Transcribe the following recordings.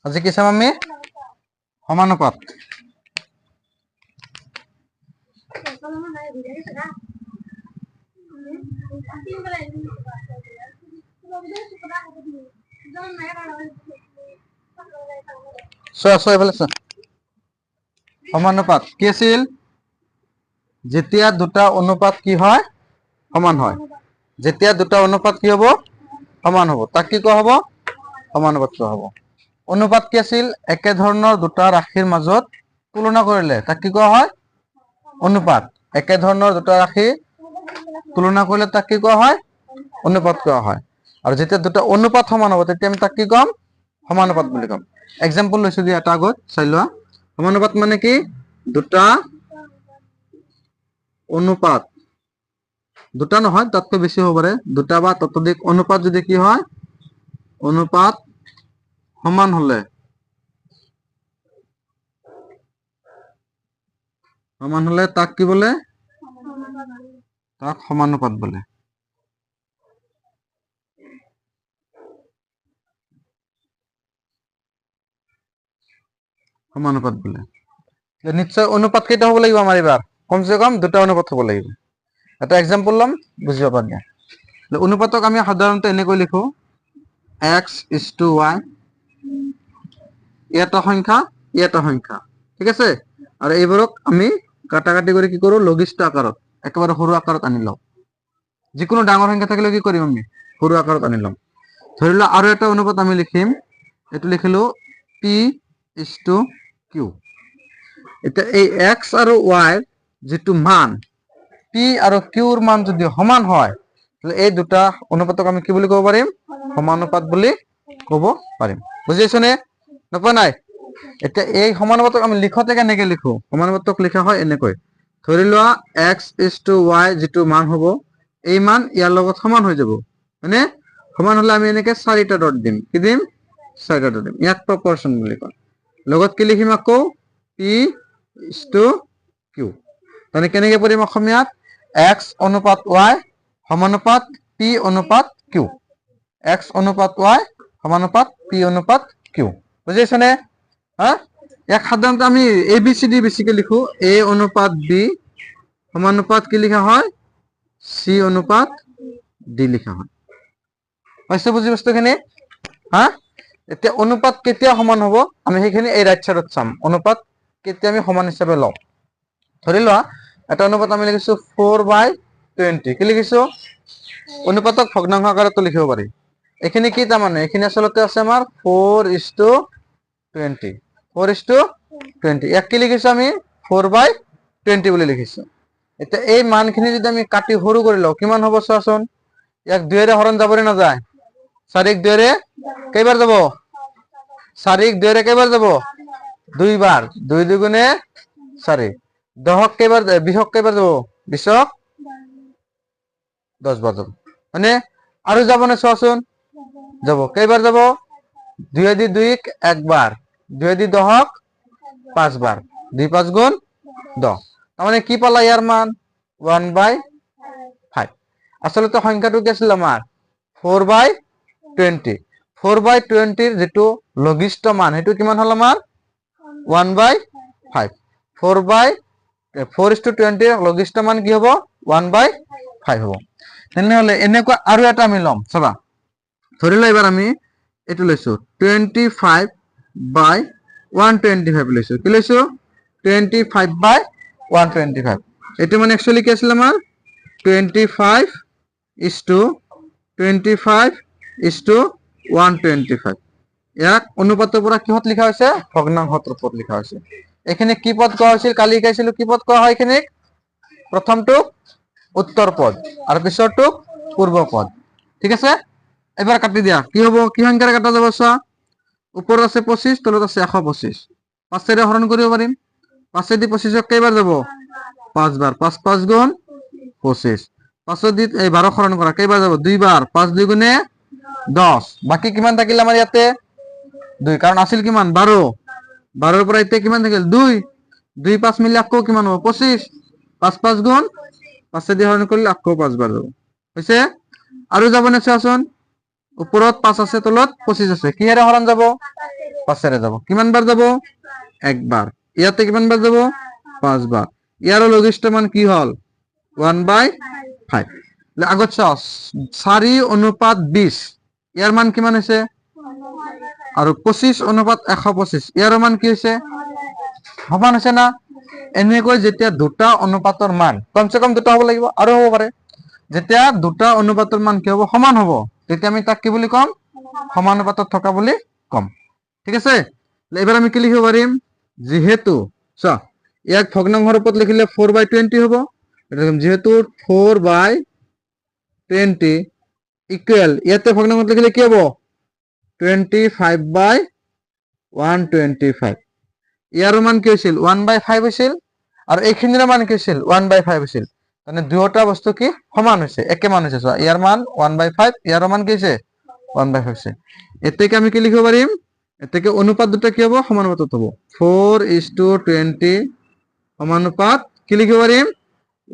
আজি কি চাম আমি সমানুপাত সমানুপাত কি আছিল যেতিয়া দুটা অনুপাত কি হয় সমান হয় যেতিয়া দুটা অনুপাত কি হ'ব সমান হ'ব তাক কি কোৱা হ'ব সমানুপাত কোৱা হ'ব অনুপাত কি আছিল একে ধৰণৰ দুটা ৰাশিৰ মাজত তুলনা কৰিলে তাক কি কোৱা হয় অনুপাত একে ধৰণৰ দুটা ৰাশি তুলনা কৰিলে তাক কি কোৱা হয় অনুপাত কোৱা হয় আৰু যেতিয়া দুটা অনুপাত সমান হ'ব তেতিয়া আমি তাক কি ক'ম সমানুপাত বুলি ক'ম এক্সাম্পল লৈছো দিয়া এটা আগত চাই লোৱা সমানুপাত মানে কি দুটা অনুপাত দুটা নহয় তাতকৈ বেছি হ'ব পাৰে দুটা বা ততোধিক অনুপাত যদি কি হয় অনুপাত সমান হলে তাক কি বলে তাক সমানুপাত বলে সমানুপাত বলে নিশ্চয় অনুপাত কেইটা হ'ব লাগিব আমাৰ এবাৰ কমসে কম দুটা অনুপাত হ'ব লাগিব এটা এক্সাম্পল লম বুজিব পাৰা অনুপাতক আমি সাধাৰণতে এনেকৈ লিখো x is to y এটা সংখ্যা এটা সংখ্যা ঠিক আছে আৰু এইবোৰক আমি কাটাকাটি কৰি কি কৰো লঘিষ্ঠ আকাৰত একেবাৰে সৰু আকাৰত আনি লওঁ যিকোনো ডাঙৰ সংখ্যা থাকিলে কি কৰিম আমি সৰু আকাৰত আনি লম ধৰি লোৱা আৰু এটা অনুপাত আমি লিখিম এটো লিখিলো p is to q এটা এই x আৰু y যেটো মান p আৰু q ৰ মান যদি সমান হয় তাহলে এই দুটা অনুপাতক আমি কি বুলি ক'ব পাৰিম সমানুপাত বুলি ক'ব পাৰিম বুজিছনে নপোৱা নাই এটা এই সমানুপাতক আমি লিখতে কেনেকৈ লিখো সমানুপাতক লিখা হয় এনেকৈ ধৰি লোৱা x is to y যেটো মান হ'ব এই মান ইয়াৰ লগত সমান হৈ যাব মানে সমান হলে আমি এনেকৈ চাৰিটা ডট দিম কি দিম চাৰিটা ডট দিম ইয়াক প্ৰপৰচন বুলি কয় লগত কি লিখিম আকৌ p is to q মানে কেনেকৈ পৰিম অসমীয়াত x অনুপাত y সমানুপাত p অনুপাত q x অনুপাত y সমানুপাত p অনুপাত q বুজিছনে হা এক সাধাৰণতে আমি abcd বেছিকৈ লিখো a অনুপাত b সমানুপাত কি লিখা হয় c অনুপাত d লিখা হয় পাইছে বুজি বস্তুখিনি হা এতিয়া অনুপাত কেতিয়া সমান হ'ব আমি সেইখিনি এই ৰাইট সাইডত চাম অনুপাত কেতিয়া আমি সমান হিচাপে লওঁ ধৰি লোৱা এটা অনুপাত আমি লিখিছো 4/20 কি লিখিছো অনুপাতক ভগ্নাংশ আকাৰতো লিখিব পাৰি এখানে কি তার মানে এখানে আসলে আছে আমার 4:20 4:20 এক কি লিখিছো আমি 4/20 বলে লিখিছো এটা এই মানখিনি যদি আমি কাটি সৰু কৰি লও কিমান হ'ব চোৱাচোন এক 2 এৰে হৰণ যাব না যায় 4 1 2 এৰে কেইবাৰ যাব 4 1 2 এৰে কেইবাৰ যাব দুইবাৰ 2 দুগুণে 4 10ক কেইবাৰ 20ক কেইবাৰ যাব 20ক 10 বাৰ যাব মানে আৰু যাব না চোৱাচোন যাব কেইবাৰ যাব 2 দি 2 একবাৰ 2 দি 10ক 5 বার 2 5 গুণ 10 তার মানে কি পালা ইয়ার মান 1/5 আসলে তো সংখ্যাটো কি আছিল আমার 4/20 4/20 এর যেটো লঘিষ্ঠ মান হেতু কিমান হল আমার 1/5 4/20 এর লঘিষ্ঠ মান কি হবো 1/5 হবো তেনেহলে এনেকুৱা আৰু এটা আমি লম চাবা ধৰি ল এবাৰ আমি এটো লৈছো 25/125 লৈছো কি লৈছো 25/125 এটো মানে एक्चुअली কি আছিল আমাৰ 25:125 ইয়াক অনুপাতৰ পৰা কিহত লিখা হৈছে ভগ্নাংশৰ ৰূপত লিখা হৈছে এখানে কি পদ কোৱা হৈছিল কালি শিকাইছিল কি পদ কোৱা হয় এখানে প্ৰথমটো উত্তৰ পদ আৰ পিছৰটো পূৰ্ব পদ ঠিক আছে এবাৰ কাটি দিয়া কি হ'ব কি সংখ্যাৰে কাটা যাব চোৱা ওপৰত আছে 25 তলত আছে 125 পাঁচেৰে হৰণ কৰিব পাৰিম 5 দি 25ক কেইবাৰ যাব 5 বাৰ 5 5 গুণ 25 5 দি 12 হৰণ কৰা কেইবাৰ যাব 2 বাৰ 5 2 গুণে 10 বাকি কিমান থাকিল আমাৰ ইয়াতে 2 কাৰণ আছিল কিমান 12 12 ৰ পৰা এতিয়া কিমান থাকিল 2 2 5 মিলি আকৌ কিমান হ'ব 25 5 5 গুণ 5 দি হৰণ কৰিলে আকৌ 5 বাৰ যাব হৈছে আৰু যাব না চোৱাচোন ওপৰত 5 আছে তলত 25 আছে কিহেৰে হৰণ যাব 5 যাব কিমান বার যাব একবার ইয়াতে কিমান বার যাব 5 বার ইয়ার লঘিষ্ঠ মান কি হল 1/5 আগত চাও 4:20 ইয়ার মান কিমান হৈছে আৰু 25:125 ইয়াৰ মান কি হৈছে সমান হৈছে না এনেকৈ যেতিয়া দুটা অনুপাতৰ মান কমসে কম দুটা হ'ব লাগিব আৰু হ'ব পাৰে যেতিয়া দুটা অনুপাতৰ মান কি হ'ব সমান হ'ব তেতিয়া আমি তাক কি বুলি কম সমানুপাতত থকা বুলি কম ঠিক আছে এবাৰ আমি কি লিখিব পাৰিম যেহেতু চা ইয়াক ভগ্নাংশৰ ৰূপত লিখিলে 4/20 হ'ব এটা যেহেতু 4/20 ইকুৱেল ইয়াতে ভগ্নাংশত লিখিলে কি হ'ব 25/125 ইয়াৰ মান কি হৈছিল 1/5 হৈছিল আৰু এইখিনিৰ মান কি হৈছিল 1/5 হৈছিল মানে দুয়োটা বস্তু কি সমান হৈছে একে মান হৈছে চোৱা ইয়াৰ মান 1/5 ইয়াৰ মান কি হৈছে 1/5 হৈছে এতেকে আমি কি লিখিব পাৰিম এতেকে অনুপাত দুটা কি হ'ব সমানুপাতত হ'ব 4:20 সমানুপাত কি লিখিব পাৰিম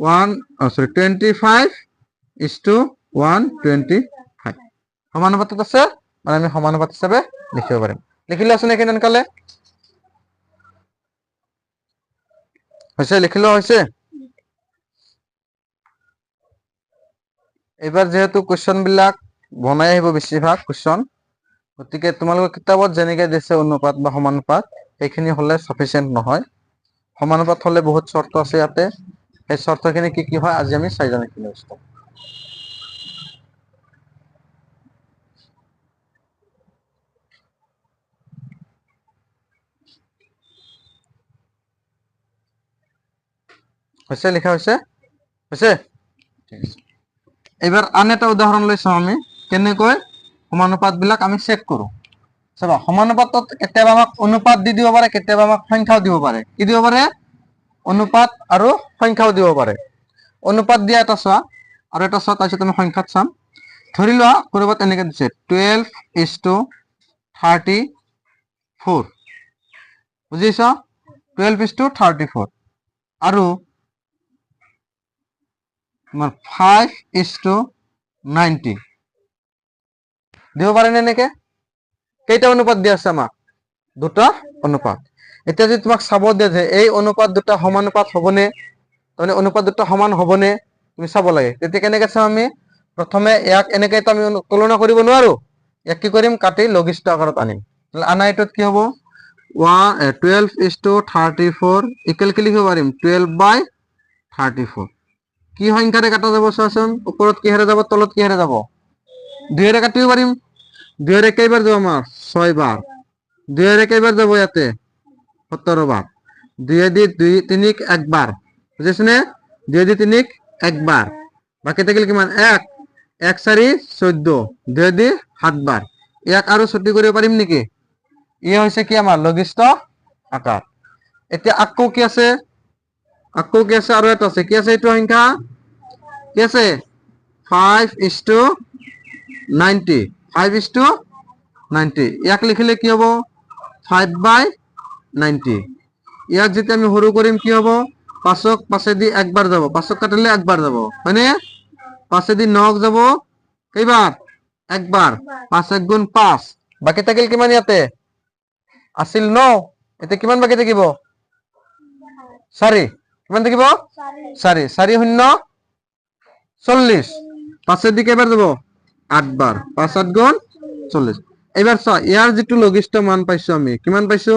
25:125 সমানুপাতত আছে মানে আমি সমানুপাত হিচাপে লিখিব পাৰিম লিখিলে আছে নেকি ননকালে হৈছে লিখিলো হৈছে এবাৰ যেহেতু কোশ্চন বিলাক বনাই আহিব বেছিভাগ কোশ্চন গতিকে তোমালোকৰ কিতাপত যেনেকৈ দিছে অনুপাত বা সমানুপাত এইখিনি হলে সাফিচিয়েন্ট নহয় সমানুপাত হলে বহুত শর্ত আছে ইয়াতে এই শর্তখিনি কি কি হয় আজি আমি চাই জানি কি বস্তু হৈছে লিখা হৈছে হৈছে ঠিক আছে এবাৰ আন এটা উদাহৰণ লৈ চাওঁ আমি কেনেকৈ সমানুপাত বিলাক আমি চেক কৰো চাবা সমানুপাতত কেতিয়াবা আমাক অনুপাত দি দিব পাৰে কেতিয়াবা আমাক সংখ্যাও দিব পাৰে কি দিব পাৰে অনুপাত আৰু সংখ্যাও দিব পাৰে অনুপাত দিয়া এটা চোৱা আৰু এটা চোৱা তাৰপিছত আমি সংখ্যাত চাম ধৰি লোৱা কৰবাত এনেকৈ দিছে 12:34 বুজিছা 12:34 আৰু তোমাৰ 5:90 দিব পাৰে নে এনেকে কেইটা অনুপাত দিয়া আছে আমাক দুটা অনুপাত এতিয়া যদি তোমাক চাব দিয়ে যে এই অনুপাত দুটা সমানুপাত হ'বনে মানে অনুপাত দুটা সমান হ'বনে তুমি চাব লাগে তেতিয়া কেনেকৈ চাম আমি প্ৰথমে ইয়াক এনেকৈ আমি তুলনা কৰিব নোৱাৰো ইয়াক কি কৰিম কাটি লঘিষ্ঠ আকাৰত আনিম আনা এটোত কি হ'ব 12:34 ইকুৱেল কি লিখিব পাৰিম 12/34 কি সংখ্যাৰে কাটা যাব চোৱাচোন ওপৰত কিহেৰে যাব তলত কিহেৰে যাব 2ৰে কাটিব পাৰিম 2ৰে কেইবাৰ যাব আমাৰ 6 বাৰ 2ৰে কেইবাৰ যাব ইয়াতে 17 বাৰ 2 দি 3 একবাৰ বুজিছনে 2 দি 3 একবাৰ বাকি থাকিল কিমান 1 1 4 14 2 দি 7 বাৰ ইয়াক আৰু ছুটি কৰিব পাৰিম নেকি ই হৈছে কি আমাৰ লঘিষ্ঠ আকাৰ এতিয়া আকৌ কি আছে আৰু এটা আছে কি আছে এইটো সংখ্যা কি আছে 5:90 5:90 ইয়াক লিখিলে কি হ'ব 5/90 ইয়াক যেতিয়া আমি সৰু কৰিম কি হ'ব 5ক 5 দি একবাৰ যাব 5ক কাটিলে একবাৰ যাব হয়নে 5 দি 9 যাব কেইবাৰ একবাৰ 5 × 5 বাকি থাকিল কিমান ইয়াতে আছিল 9 এতে কিমান বাকি থাকিব 4 কিমান থাকিব 4 4 শূন্য 40 5 দি কেইবাৰ যাব 8 বাৰ 5 8 গুণ 40 এবাৰ চোৱা ইয়াৰ যেটো লঘিষ্ঠ মান পাইছো আমি কিমান পাইছো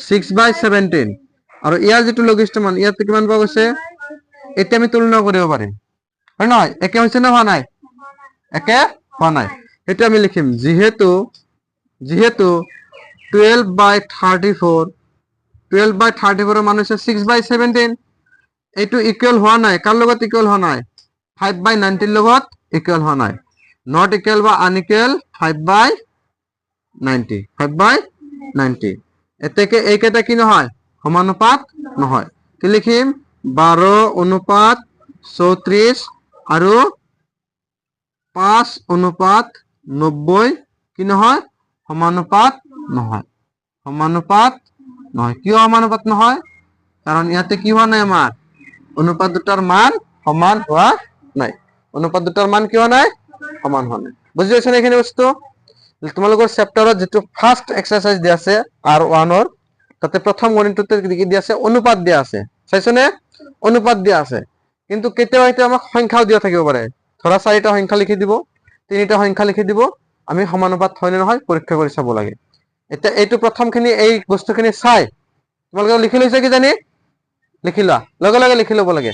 6/17 আৰু ইয়াৰ যেটো লঘিষ্ঠ মান ইয়াতে কিমান পাব গৈছে এতিয়া আমি তুলনা কৰিব পাৰিম হয় নহয় একে হৈছে না হোৱা নাই একে হোৱা নাই এটা আমি লিখিম যেহেতু 12/34 এর মান হচ্ছে 6/17 এইটো ইকুয়াল হওয়া নাই কার লগত ইকুয়াল হওয়া নাই 5/90 লগত ইকুয়াল হওয়া নাই নট ইকুয়াল বা আনইকুয়াল 5/90 এতেকে এইকেইটা কি নহয় সমানুপাত নহয় কি লিখিম 12:34 আৰু 5:90 কি নহয় সমানুপাত নহয় কিয় সমানুপাত নহয় কাৰণ ইয়াতে কি হোৱা নাই আমাৰ অনুপাত দুটাৰ মান সমান হোৱা নাই অনুপাত দুটাৰ মান কি হোৱা নাই সমান হোৱা নাই বুজি পাইছেনে এইখিনি বস্তু তোমালোকৰ চেপ্টাৰত যেটো ফাৰ্স্ট এক্সাৰসাইজ দিয়া আছে R1 ৰ তাতে প্ৰথম গণিতটোতে কি দিয়া আছে অনুপাত দিয়া আছে চাইছনে অনুপাত দিয়া আছে কিন্তু কেতিয়াবা এটা আমাক সংখ্যাও দিয়া থাকিব পাৰে ধৰা 4টা সংখ্যা লিখি দিব 3টা সংখ্যা লিখি দিব আমি সমানুপাত হয় নে নহয় পৰীক্ষা কৰি চাব লাগে এটা এইটো প্ৰথমখিনি এই বস্তুখিনি চাই তোমালোকে লিখি লৈছে কি জানি লিখিলা লগে লগে লিখি ল'ব লাগে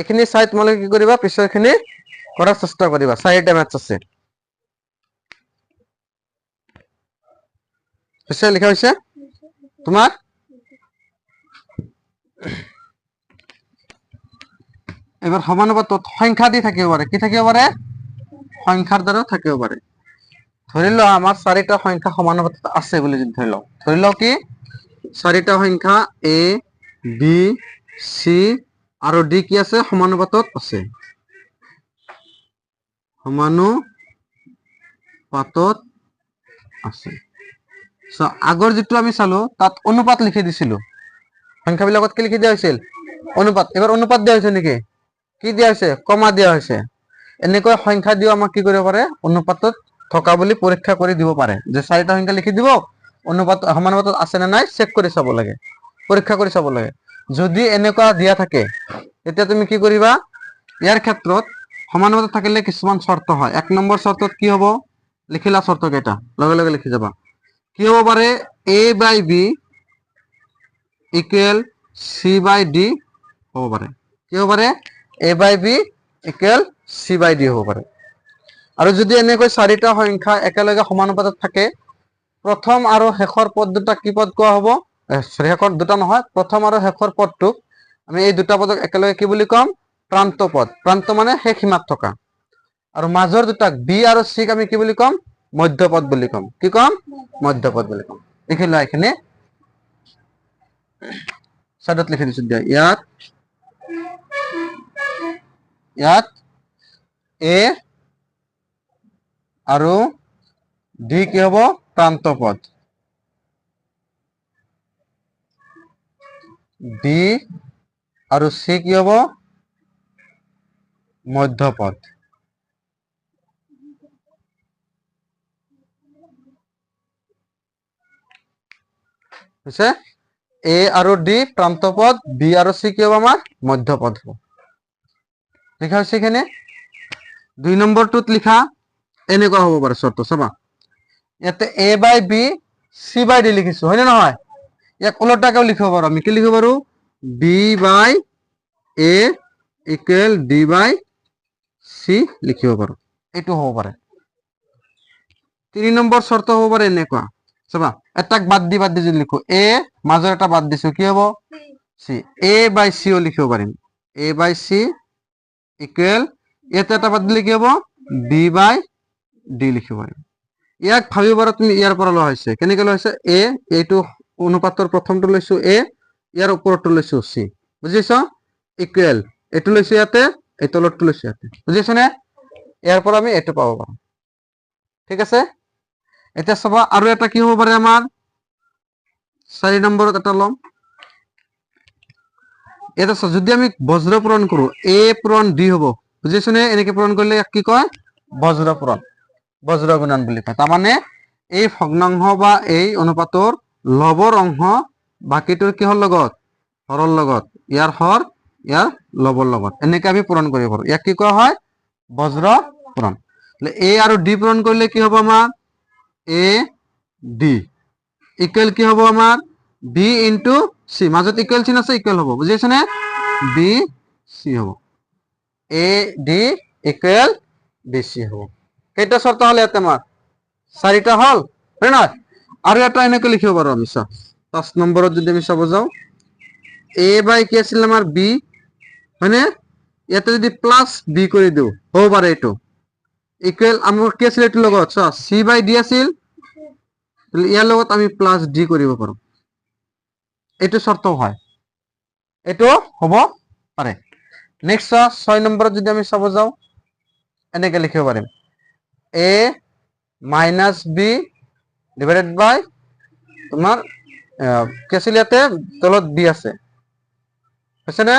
এখিনি চাই তোমালোকে কি কৰিবা পিছৰখিনি কৰাৰ চেষ্টা কৰিবা 4টা ম্যাথছ আছে হৈছে লিখা হৈছে তোমাৰ এবাৰ সমানুপাতত সংখ্যা দি থাকিব পাৰে কি থাকিব পাৰে সংখ্যাৰ দ্বাৰা থাকিব পাৰে ধৰি লও আমাৰ 4টা সংখ্যা সমানুপাতত আছে বুলি ধৰি লও কি 4টা সংখ্যা a b c আৰু d কি আছে সমানুপাতত আছে সমানুপাতত আছে সো আগৰ যেটো আমি চালো তাত অনুপাত লিখি দিছিলো সংখ্যাবিলাকত কি লিখি দিয়া হৈছিল অনুপাত এবাৰ অনুপাত দিয়া হৈছে নেকি কি দিয়া হৈছে কমা দিয়া হৈছে এনেকৈ সংখ্যা দিও আমাক কি কৰিব পাৰে অনুপাতত থকা বুলি পৰীক্ষা কৰি দিব পাৰে যে 4টা সংখ্যা লিখি দিব অনুপাত সমানুপাতত আছে না নাই চেক কৰি চাব লাগে পৰীক্ষা কৰি চাব লাগে যদি এনেকুৱা দিয়া থাকে তেতিয়া তুমি কি কৰিবা ইয়াৰ ক্ষেত্ৰত সমানুপাতত থাকিলে কিছুমান শৰ্ত হয় 1 নম্বৰ শৰ্তত কি হ'ব লিখিলা শৰ্ত কেটা লগে লগে লিখি যাবা কি হ'ব পাৰে a by b equal c by d হ'ব পাৰে কি হ'ব পাৰে a by b equal c by d হ'ব পাৰে আৰু যদি এনেকৈ 4টা সংখ্যা একেলগে সমানুপাতত থাকে প্ৰথম আৰু শেষৰ পদ দুটা কি পদ কোৱা হ'ব শেষৰ দুটা নহয় প্ৰথম আৰু শেষৰ পদটোক আমি এই দুটা পদক একেলগে কি বুলি কম প্ৰান্ত পদ প্ৰান্ত মানে শেষ সীমাত থকা আৰু মাজৰ দুটাক b আৰু c ক আমি কি বুলি কম মধ্যপদ বুলি কম কি কম মধ্যপদ বুলি কম লিখিলা এখানে সাদত লিখি দিছো দিয়া ইয়াত a আৰু d কি হ'ব প্ৰান্ত পদ b আৰু c কি হ'ব মধ্যপদ হৈছে a আৰু d প্ৰান্তপদ b আৰু c কি হ'ব আমাৰ মধ্যপদ হ'ব লিখা হৈছে এখানে 2 নম্বৰটোত লিখা এনেকুৱা হ'ব পাৰে শর্ত চাবা ইয়াতে a by b c by d লিখিছো হয় না নহয় ইয়াক উলটাকেও লিখিব পাৰো আমি কি লিখিব পাৰো b by a equal d by c লিখিব পাৰো এটো হ'ব পাৰে 3 নম্বৰ শৰ্ত হ'ব পাৰে এনেকুৱা চাবা এটাক বাদ দি যদি লিখো a মাজৰ এটা বাদ দিছো কি হ'ব c a by c ও লিখিব পাৰিম a by c equal এটা এটা বাদ দিলে কি হ'ব b by d লিখিব পাৰিম ইয়াক ভাবিব পাৰা তুমি ইয়াৰ পৰা লোৱা হৈছে কেনেকৈ লোৱা হৈছে a এইটো অনুপাতৰ প্ৰথমটো লৈছো a ইয়াৰ ওপৰটো লৈছো c বুজিছো ইকুৱেল এটো লৈছো ইয়াতে এই তলৰটো লৈছো ইয়াতে বুজিছো নে ইয়াৰ পৰা আমি এটো পাব পাৰো ঠিক আছে এটা চাবা আৰু এটা কি হ'ব পাৰে আমাৰ 4 নম্বৰত এটা লম এটা যদি আমি বজ্ৰ পূৰণ কৰো a পূৰণ d হ'ব বুজিছো নে এনেকৈ পূৰণ কৰিলে কি কয় বজ্ৰ পূৰণ বজ্ৰ গুণন বুলি কয় তাৰ মানে এই ভগ্নাংশ বা এই অনুপাতৰ লবৰ অংশ বাকিটোৰ কিহৰ লগত হৰৰ লগত ইয়াৰ হৰ ইয়াৰ লবৰ লগত এনেকৈ আমি পূৰণ কৰিব পাৰো ইয়াক কি কোৱা হয় বজ্ৰ পূৰণ a আৰু d পূৰণ কৰিলে কি হ'ব আমাৰ a d ইকুৱেল কি হ'ব আমাৰ b into c মাজত ইকুৱেল চিন আছে ইকুৱেল হ'ব বুজিছে নে b c হ'ব a d equal b c হ'ব কেইটা শৰ্ত হল ইয়াতে আমাৰ 4টা হল হয় না আৰু এটা এনেকৈ লিখিব পাৰো আমি 5 নম্বৰত যদি আমি চাব যাও a by কি আছিল আমাৰ b মানে ইয়াতে যদি প্লাস b কৰি দিও হ'ব পাৰে এটো ইকুৱেল আমাৰ কি আছিল এটো লগত c by d আছিল ইয়াৰ লগত আমি প্লাস d কৰিব পাৰো এটো শৰ্ত হয় এটো হ'ব পাৰে নেক্সট 6 নম্বৰত যদি আমি চাব যাও এনেকৈ লিখিব পাৰিম a minus b divided by তোমার কেসিলিয়াতে তলত b আছে আছে না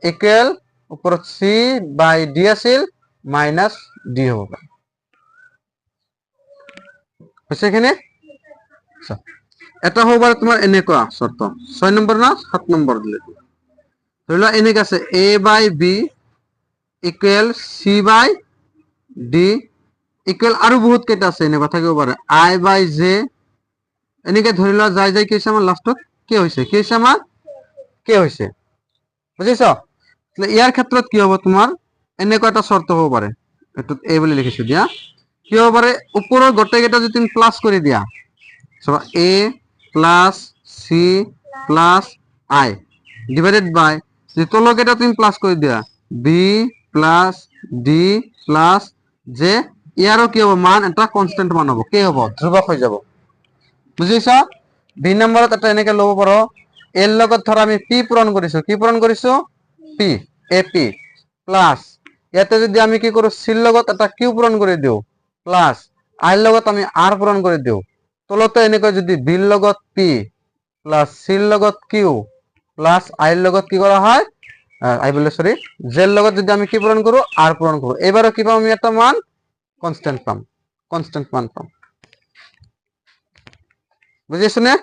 ইকুয়াল উপর c by d আছিল minus d হ'ব হৈছে এখানে আচ্ছা এটা হ'ব পাৰে তোমাৰ এনেকুৱা শৰ্ত 6 নম্বৰ না 7 নম্বৰ দিলে ধৰি লোৱা এনেকে আছে a by b equal c by d equal আৰু বহুত কেইটা আছে এনেকুৱা থাকিব পাৰে i by j এনেকে ধৰি লোৱা যাই যাই কি হৈছে আমাৰ লাষ্টত কি হৈছে আমাৰ কি হৈছে বুজিছ তাহলে ইয়াৰ ক্ষেত্ৰত কি হ'ব তোমাৰ এনেকুৱা এটা শৰ্ত হ'ব পাৰে এটো a বুলি লিখিছো দিয়া কি হ'ব পাৰে ওপৰৰ গোটেইকেইটা যদি তুমি প্লাস কৰি দিয়া so a plus c plus i divided by যদি তলকেইটা তুমি প্লাস কৰি দিয়া b plus d plus j ইয়াৰো কি হ'ব মান এটা কনস্ট্যান্ট মান হ'ব কি হ'ব ধ্ৰুবক হৈ যাব বুজিছা বি নম্বৰত এটা এনেকে লব পাৰো এৰ লগত ধৰ আমি p পূৰণ কৰিছো কি পূৰণ কৰিছো p ap প্লাস ইয়াতে যদি আমি কি কৰো c লগত এটা q পূৰণ কৰি দিও প্লাস i লগত আমি r পূৰণ কৰি দিও তলতে এনেকৈ যদি b লগত p প্লাস c লগত q প্লাস i লগত কি কৰা হয় i বলে সৰি j লগত যদি আমি কি পূৰণ কৰো r পূৰণ কৰো এবারও কি পাম আমি একটা মান কনস্ট্যান্ট মান পাম বুজিছো নে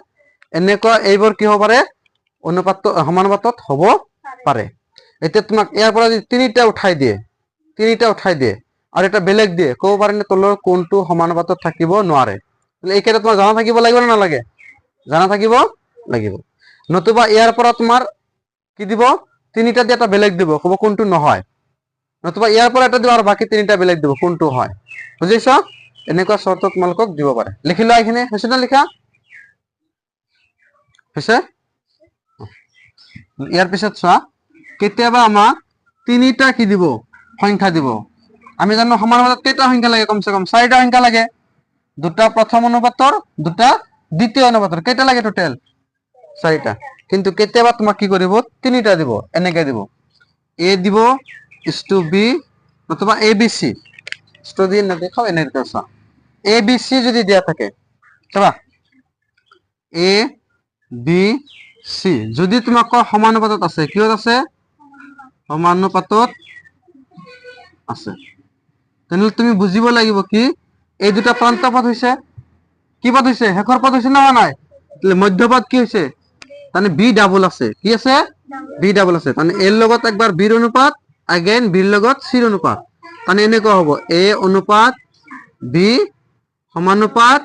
এনেকুৱা এইবোৰ কি হ'ব পাৰে অনুপাত সমানুপাতত হ'ব পাৰে এতিয়া তোমাক ইয়াৰ পৰা যদি তিনিটা উঠাই দিয়ে আৰু এটা বেলেগ দিয়ে ক'ব পাৰে নে তলৰ কোনটো সমানুপাতত থাকিব নোৱাৰে এই ক্ষেত্ৰত তোমাৰ জানা থাকিব লাগিব না নালাগে জানা থাকিব লাগিব নতুবা ইয়াৰ পৰা তোমাৰ কি দিব তিনিটা দিয়ে এটা বেলেগ দিব ক'ব কোনটো নহয় নতুবা ইয়াৰ পৰা এটা দিব আৰু বাকি তিনিটা বেলেগ দিব কোনটো হয় বুজিছো এনেকুৱা শৰ্ত তোমালোকক দিব পাৰে লিখি লোৱা এখানে হৈছে না লিখা হৈছে ইয়াৰ পিছত চোৱা কেতিয়াবা আমাক তিনিটা কি দিব সংখ্যা দিব আমি জানো সমানুপাতত কেইটা সংখ্যা লাগে কমসে কম 4টা সংখ্যা লাগে দুটা প্ৰথম অনুপাতৰ দুটা দ্বিতীয় অনুপাতৰ কেইটা লাগে টোটাল 4টা কিন্তু কেতিয়াবা তোমাক কি কৰিব তিনিটা দিব এনেকে দিব a দিব is to b অথবা abc স্টুডি না দেখাও এনেকে চোৱা abc যদি দিয়া থাকে চাবা a b c যদি তোমাক সমানুপাতত আছে কিহত আছে সমানুপাতত আছে তেনেহলে তুমি বুজিব লাগিব কি এই দুটা প্ৰান্ত পদ হৈছে কি পদ হৈছে শেষৰ পদ হৈছে না নাই তাহলে মধ্যপদ কি হৈছে মানে b ডাবল আছে কি আছে b ডাবল আছে মানে এর লগত একবার b অনুপাত अगेन b লগত c অনুপাত মানে এনেকুৱা হ'ব a অনুপাত b সমানুপাত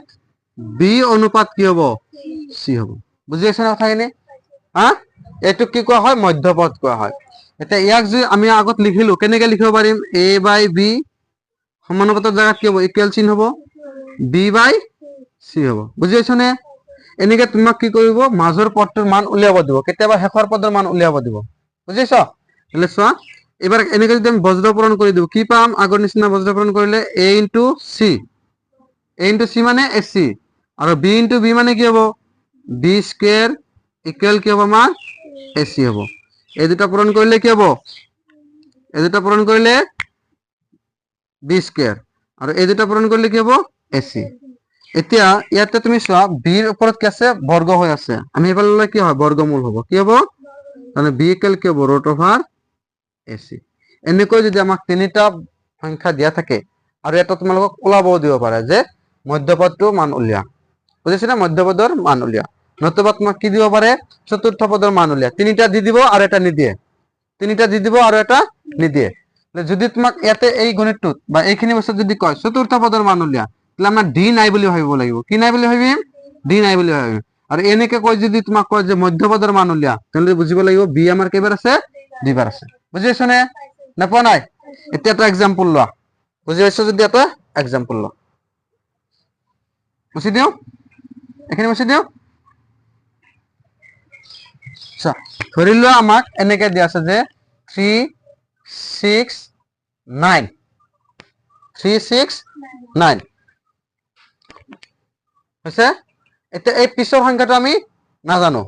b অনুপাত কি হ'ব c হ'ব বুজি আছে না কথাখিনি হ্যাঁ এটো কি কোৱা হয় মধ্যপদ কোৱা হয় এটা ইয়াক যদি আমি আগত লিখিলো কেনেকে লিখিব পাৰিম a by b সমানুপাতৰ জায়গাত কি হ'ব ইকুৱেল চিন হ'ব b by c হ'ব বুজি আছো নে এনেকে তোমাক কি কৰিব মাজৰ পদটোৰ মান উলিয়াব দিব কেতিয়াবা শেষৰ পদৰ মান উলিয়াব দিব বুজিছ তাহলে চোৱা এবাৰ এনেকে যদি আমি বজ্ৰ পূৰণ কৰি দিও কি পাম আগৰ নিচিনা বজ্ৰ পূৰণ কৰিলে a into c মানে ac আৰু b into b মানে কি হ'ব b স্কয়াৰ ইকুয়াল কি হ'ব আমাৰ ac হ'ব এই দুটা পূৰণ কৰিলে কি হ'ব এই দুটা পূৰণ কৰিলে b স্কয়াৰ আৰু এই দুটা পূৰণ কৰিলে কি হ'ব ac এতিয়া ইয়াতে তুমি চোৱা b ৰ ওপৰত কি আছে বৰ্গ হৈ আছে আমি এবাৰ ললে কি হয় বৰ্গমূল হ'ব কি হ'ব মানে b ইকুয়াল কি হ'ব ৰুট ওভাৰ ac এনেকৈ যদি আমাক তিনিটা সংখ্যা দিয়া থাকে আৰু এটা তোমালোকক ওলাবও দিব পাৰে যে মধ্যপদটো মান উলিয়া বুজিছ না মধ্যপদৰ মান উলিয়া নতুবা তোমাক কি দিব পাৰে চতুৰ্থ পদৰ মান উলিয়া তিনিটা দি দিব আৰু এটা নিদিয়ে তিনিটা দি দিব আৰু এটা নিদিয়ে যদি তোমাক ইয়াতে এই গণিতটোত বা এইখিনি বস্তু যদি কয় চতুৰ্থ পদৰ মান উলিয়া তাহলে আমরা ডি নাই বুলি ভাবিব লাগিব কি নাই বুলি ভাবিম ডি নাই বুলি ভাবিম আৰু এনেকে কয় যদি তোমাক কয় যে মধ্যপদৰ মান উলিয়া তাহলে বুজিব লাগিব বি আমাৰ কেইবাৰ আছে দুইবাৰ আছে বুজি পাইছ নে নাপোৱা নাই এতিয়া এটা এক্সাম্পল লোৱা বুজি পাইছ যদি এটা এক্সাম্পল লোৱা মুছি দিও এখানে মুছি দিও আচ্ছা ধৰি লোৱা আমাক এনেকে দিয়া আছে যে 3 6 9 হৈছে এতিয়া এই পিছৰ সংখ্যাটো আমি নাজানো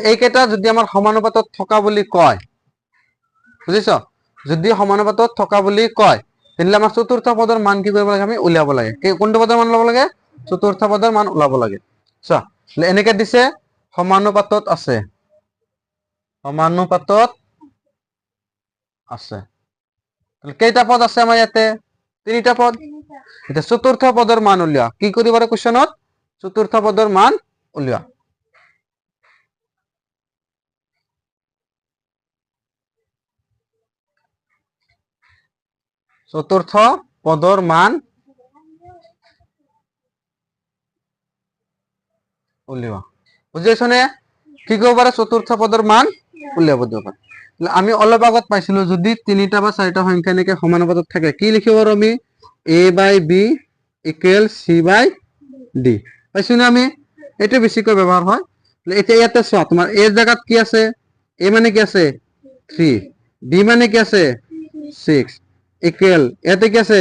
এইকেইটা যদি আমাৰ সমানুপাতত থকা বুলি কয় বুজিছ যদি সমানুপাতত থকা বুলি কয় তেনলে আমাৰ চতুৰ্থ পদৰ মান কি কৰিব লাগে আমি উলিয়াব লাগে কোনটো পদৰ মান উলাব লাগে চতুৰ্থ পদৰ মান উলাব লাগে চোৱা এনেকে দিছে সমানুপাতত আছে কেইটা পদ আছে আমাৰ ইয়াতে তিনিটা পদ এতিয়া চতুৰ্থ পদৰ মান উলিওৱা কি কৰিব পাৰে কোৱেশ্চনত চতুৰ্থ পদৰ মান উলিওৱা চতুৰ্থ পদৰ মান উলিওৱা বুজিছনে কি কৰিব পাৰে চতুৰ্থ পদৰ মান উলিয়াব দিব পাৰে আমি অলপ আগত পাইছিলো যদি তিনিটা বা চাৰিটা সংখ্যা এনেকে সমানুপাতত থাকে কি লিখিব পাৰো আমি a by b equal c by d পাইছোনে আমি এইটো বেছিকৈ ব্যৱহাৰ হয় এতিয়া ইয়াতে চোৱা তোমাৰ a জায়গাত কি আছে a মানে কি আছে 3 b মানে কি আছে 6 equal ইয়াতে কি আছে